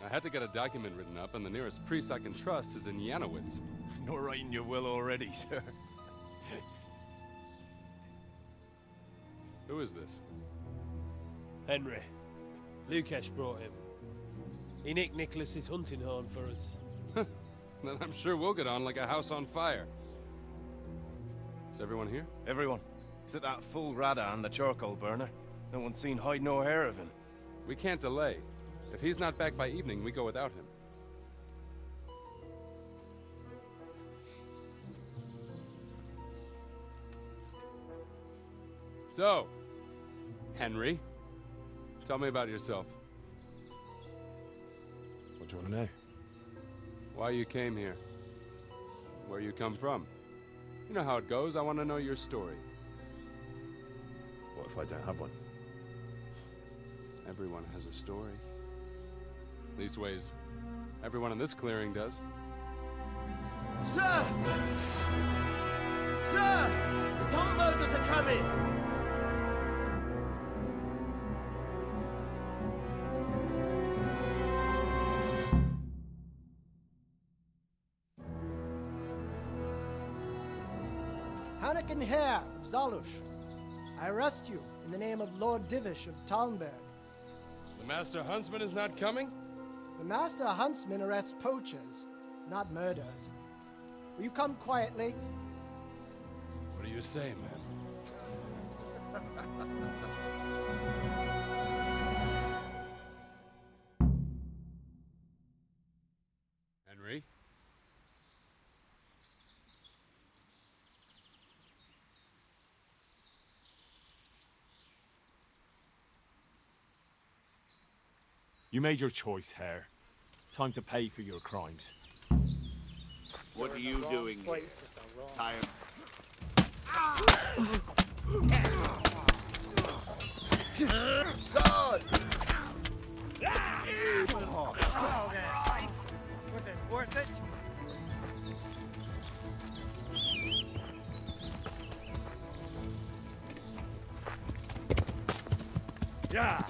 I had to get a document written up, and the nearest priest I can trust is in Janowitz. You're writing your will already, sir. Who is this? Henry. Lucas brought him. He nicked Nicholas's hunting horn for us. Then I'm sure we'll get on like a house on fire. Is everyone here? Everyone. Except that fool Rada and the charcoal burner. No one's seen hide nor hair of him. We can't delay. If he's not back by evening, we go without him. So, Henry, tell me about yourself. What do you want to know? Why you came here. Where you come from. You know how it goes. I want to know your story. What if I don't have one? Everyone has a story. Leastways, everyone in this clearing does. Sir! Sir! The Tomburgers are coming! Hannikin Hare of Zalush, I arrest you in the name of Lord Divish of Talmberg. The Master Huntsman is not coming? The Master Huntsman arrests poachers, not murderers. Will you come quietly? What do you say, man? Henry? You made your choice, Hare. Time to pay for your crimes. What are you doing here? Tie him. God! Was it worth it? Yeah!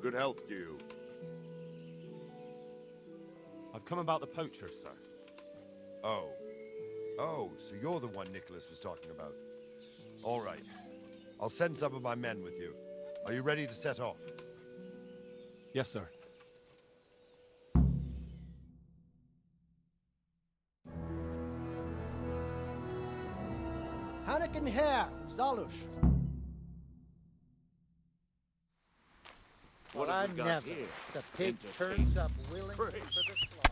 Good health to you. I've come about the poachers, sir. Oh. Oh, so you're the one Nicholas was talking about. All right. I'll send some of my men with you. Are you ready to set off? Yes, sir. Hannikin Hare of Zalush. Well, I never. The pig turns up willing for the slaughter.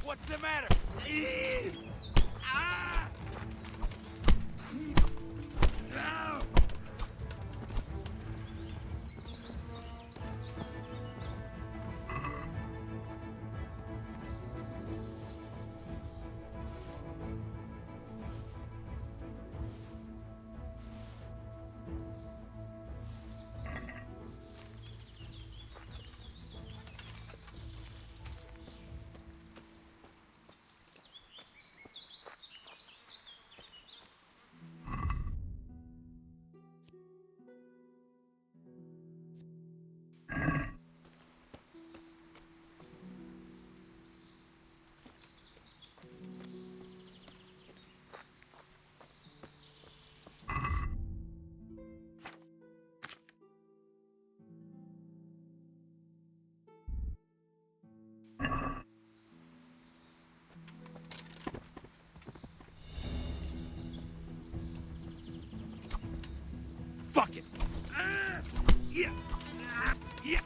What's the matter? Fuck it! Yeah! Yeah!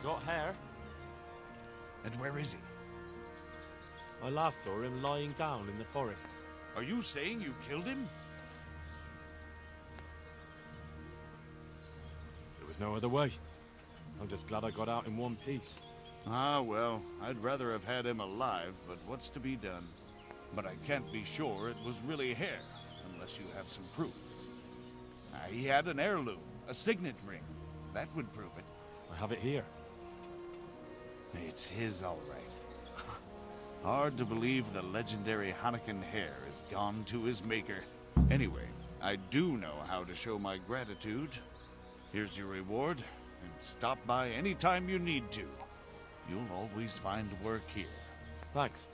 Got hair? And where is he? I last saw him lying down in the forest. Are you saying you killed him? There was no other way. I'm just glad I got out in one piece. Ah, well, I'd rather have had him alive, but what's to be done? But I can't be sure it was really hair, unless you have some proof. He had an heirloom, a signet ring. That would prove it. I have it here. It's his, all right. Hard to believe the legendary Hanukkah hair is gone to his maker. Anyway, I do know how to show my gratitude. Here's your reward, and stop by any time you need to. You'll always find work here. Thanks.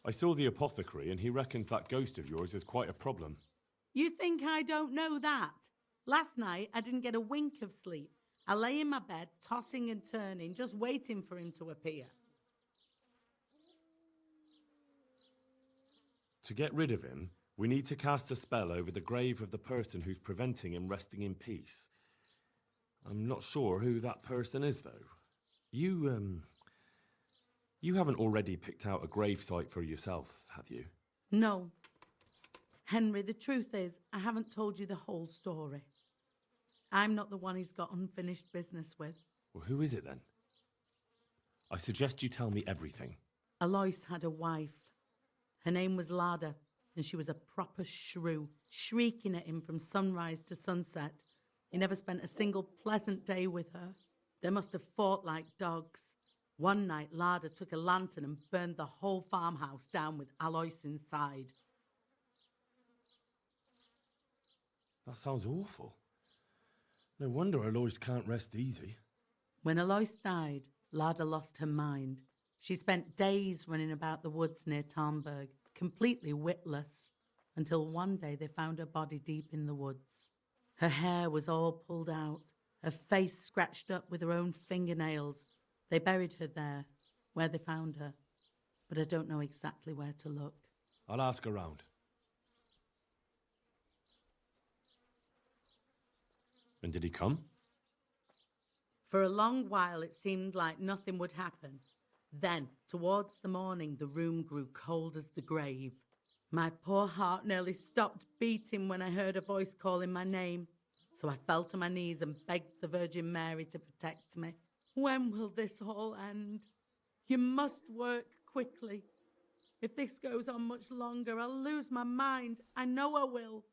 I saw the apothecary and he reckons that ghost of yours is quite a problem. You think I don't know that? Last night, I didn't get a wink of sleep. I lay in my bed, tossing and turning, just waiting for him to appear. To get rid of him, we need to cast a spell over the grave of the person who's preventing him resting in peace. I'm not sure who that person is, though. You haven't already picked out a gravesite for yourself, have you? No. Henry, the truth is, I haven't told you the whole story. I'm not the one he's got unfinished business with. Well, who is it then? I suggest you tell me everything. Alois had a wife. Her name was Lada, and she was a proper shrew, shrieking at him from sunrise to sunset. He never spent a single pleasant day with her. They must have fought like dogs. One night, Lada took a lantern and burned the whole farmhouse down with Alois inside. That sounds awful. No wonder Alois can't rest easy. When Alois died, Lada lost her mind. She spent days running about the woods near Tarnberg, completely witless, until one day they found her body deep in the woods. Her hair was all pulled out, her face scratched up with her own fingernails. They buried her there, where they found her, but I don't know exactly where to look. I'll ask around. And did he come? For a long while, it seemed like nothing would happen. Then, towards the morning, the room grew cold as the grave. My poor heart nearly stopped beating when I heard a voice calling my name. So I fell to my knees and begged the Virgin Mary to protect me. When will this all end? You must work quickly. If this goes on much longer, I'll lose my mind. I know I will.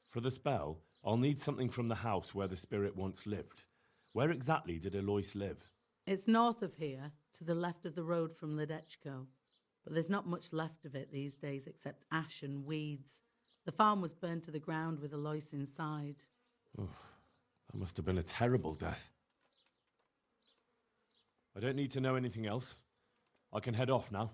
For the spell, I'll need something from the house where the spirit once lived. Where exactly did Alois live? It's north of here, to the left of the road from Ledechko. But there's not much left of it these days except ash and weeds. The farm was burned to the ground with Alois inside. Oh, that must have been a terrible death. I don't need to know anything else. I can head off now.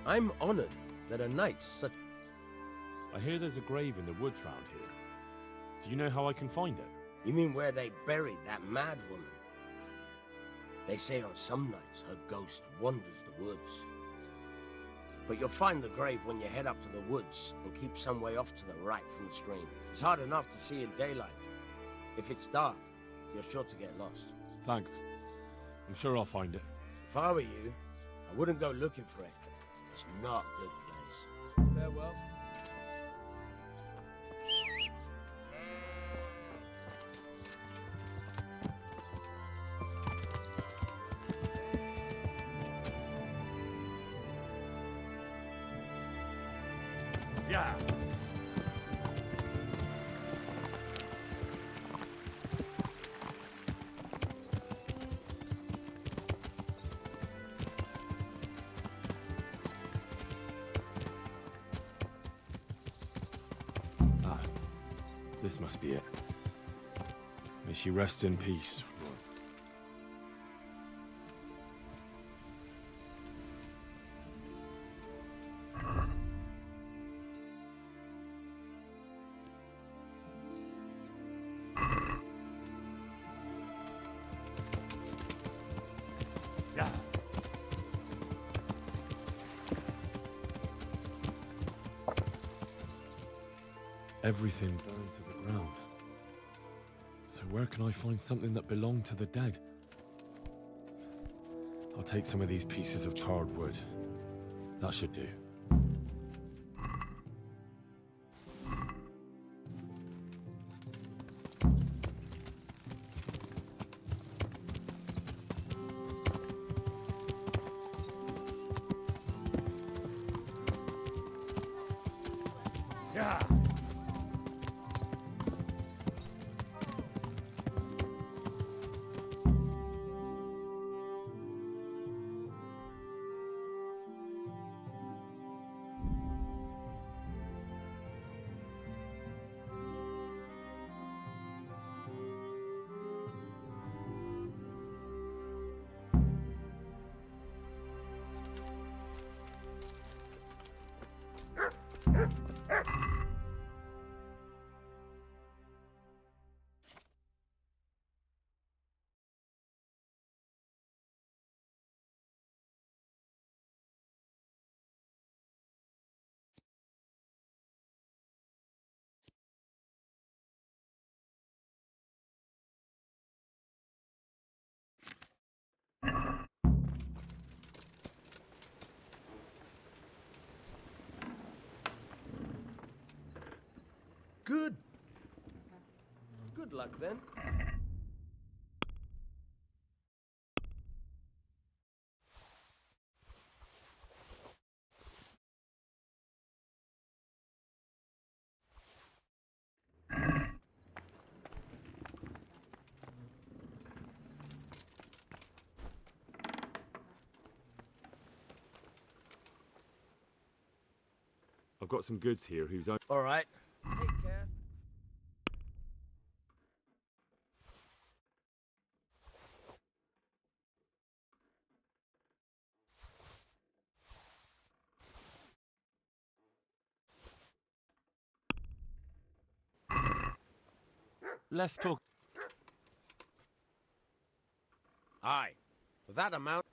I'm honored that a knight such... I hear there's a grave in the woods round here. Do you know how I can find it? You mean where they buried that mad woman? They say on some nights her ghost wanders the woods. But you'll find the grave when you head up to the woods and keep some way off to the right from the stream. It's hard enough to see in daylight. If it's dark, you're sure to get lost. Thanks. I'm sure I'll find it. If I were you, I wouldn't go looking for it. It's not a good place. Farewell. Yeah. This must be it. May she rest in peace. Yeah. Everything burned to the ground. So where can I find something that belonged to the dead? I'll take some of these pieces of charred wood. That should do. Yeah. Good. Good luck then. I've got some goods here whose own. All right. Take care. Let's talk. Aye. For that amount.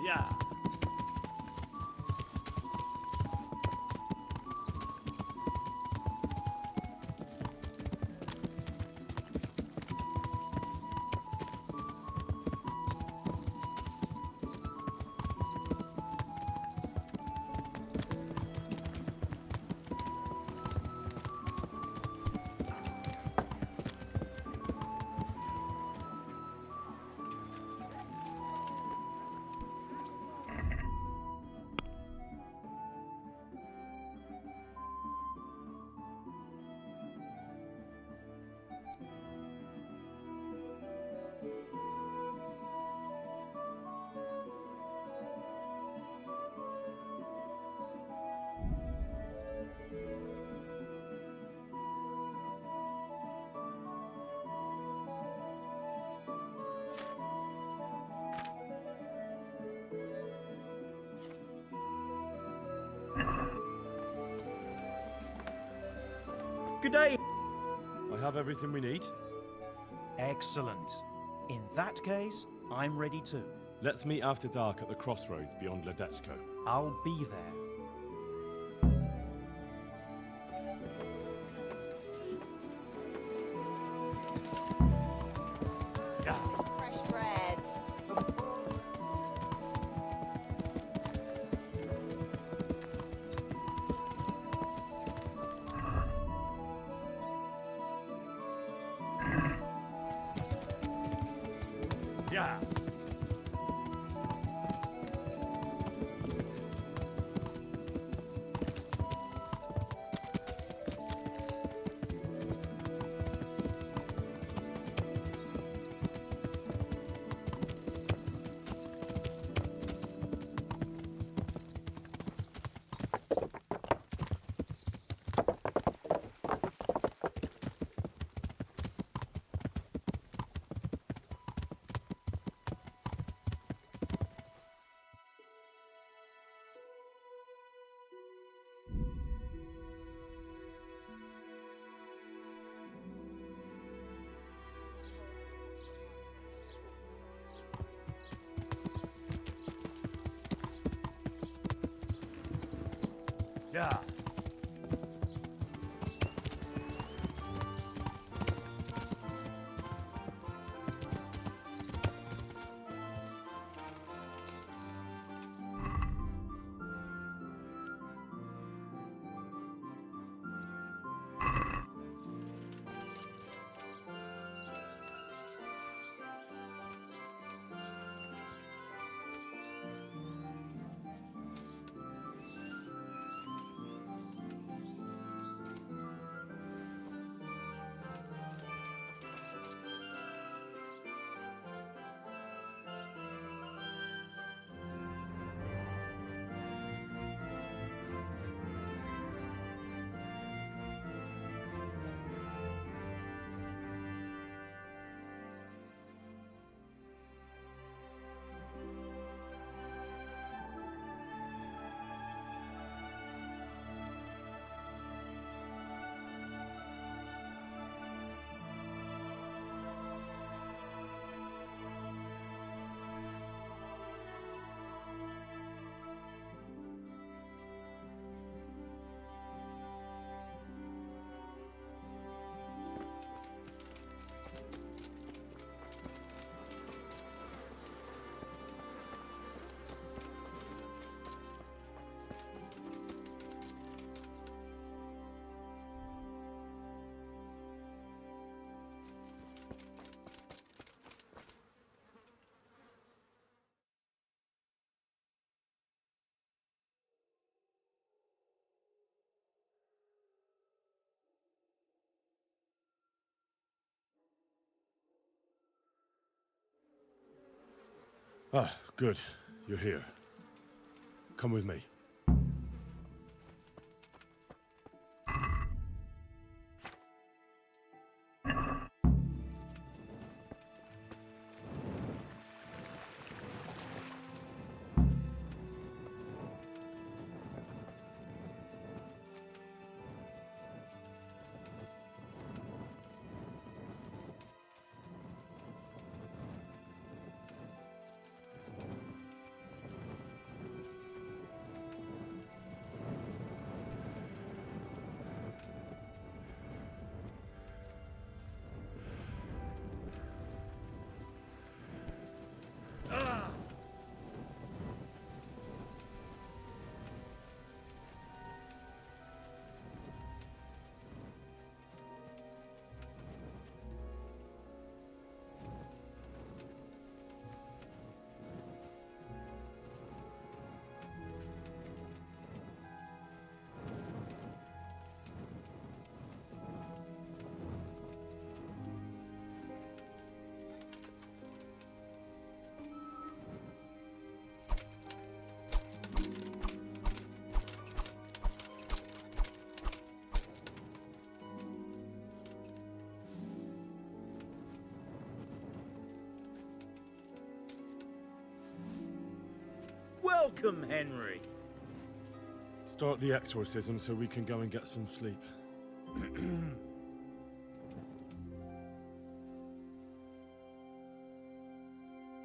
Yeah. Good day. I have everything we need. Excellent. In that case, I'm ready too. Let's meet after dark at the crossroads beyond Ledechko. I'll be there. Fresh breads. Yeah. Yeah. Ah, good. You're here. Come with me. Welcome, Henry. Start the exorcism so we can go and get some sleep.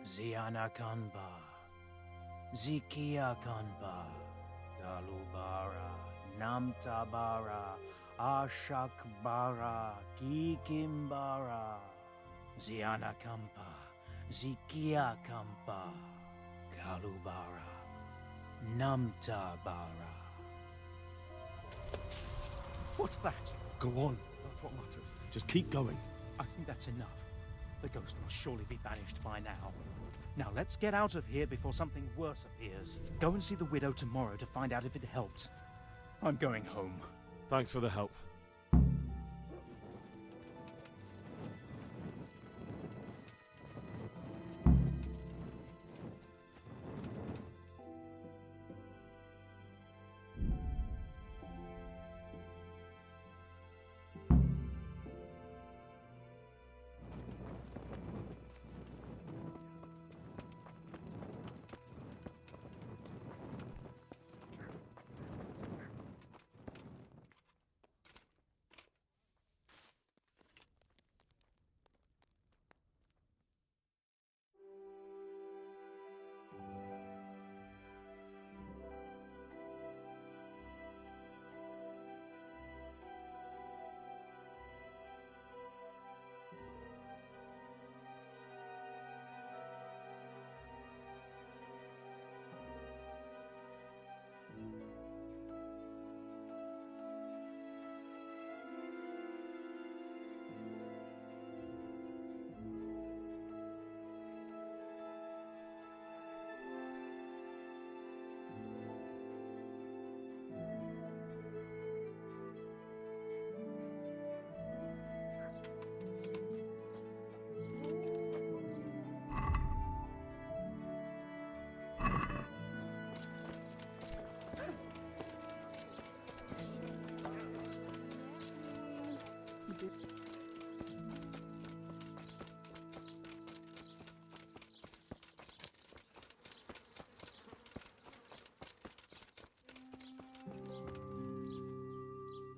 Ziana Kanba, Zikia Kanba, Galubara, Namtabara, Ashakbara, Kikimbara, Ziana Kampa, Zikia Kampa, Galubara, Namtabara. What's that? Go on. That's what matters. Just keep going. I think that's enough. The ghost must surely be banished by now. Now let's get out of here before something worse appears. Go and see the widow tomorrow to find out if it helped. I'm going home. Thanks for the help.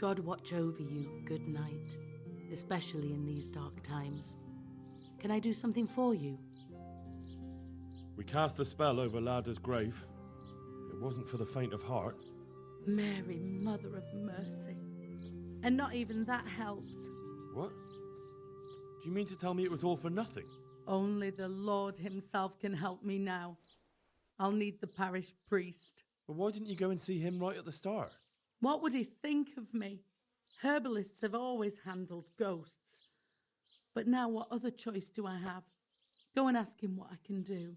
God watch over you, good night, especially in these dark times. Can I do something for you? We cast a spell over Lada's grave. It wasn't for the faint of heart. Mary, Mother of Mercy. And not even that helped. What? Do you mean to tell me it was all for nothing? Only the Lord himself can help me now. I'll need the parish priest. But why didn't you go and see him right at the start? What would he think of me? Herbalists have always handled ghosts. But now what other choice do I have? Go and ask him what I can do.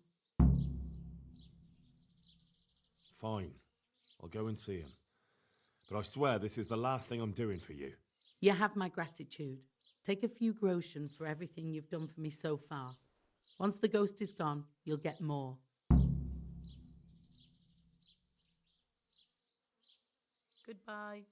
Fine. I'll go and see him. But I swear this is the last thing I'm doing for you. You have my gratitude. Take a few groschen for everything you've done for me so far. Once the ghost is gone, you'll get more. Goodbye.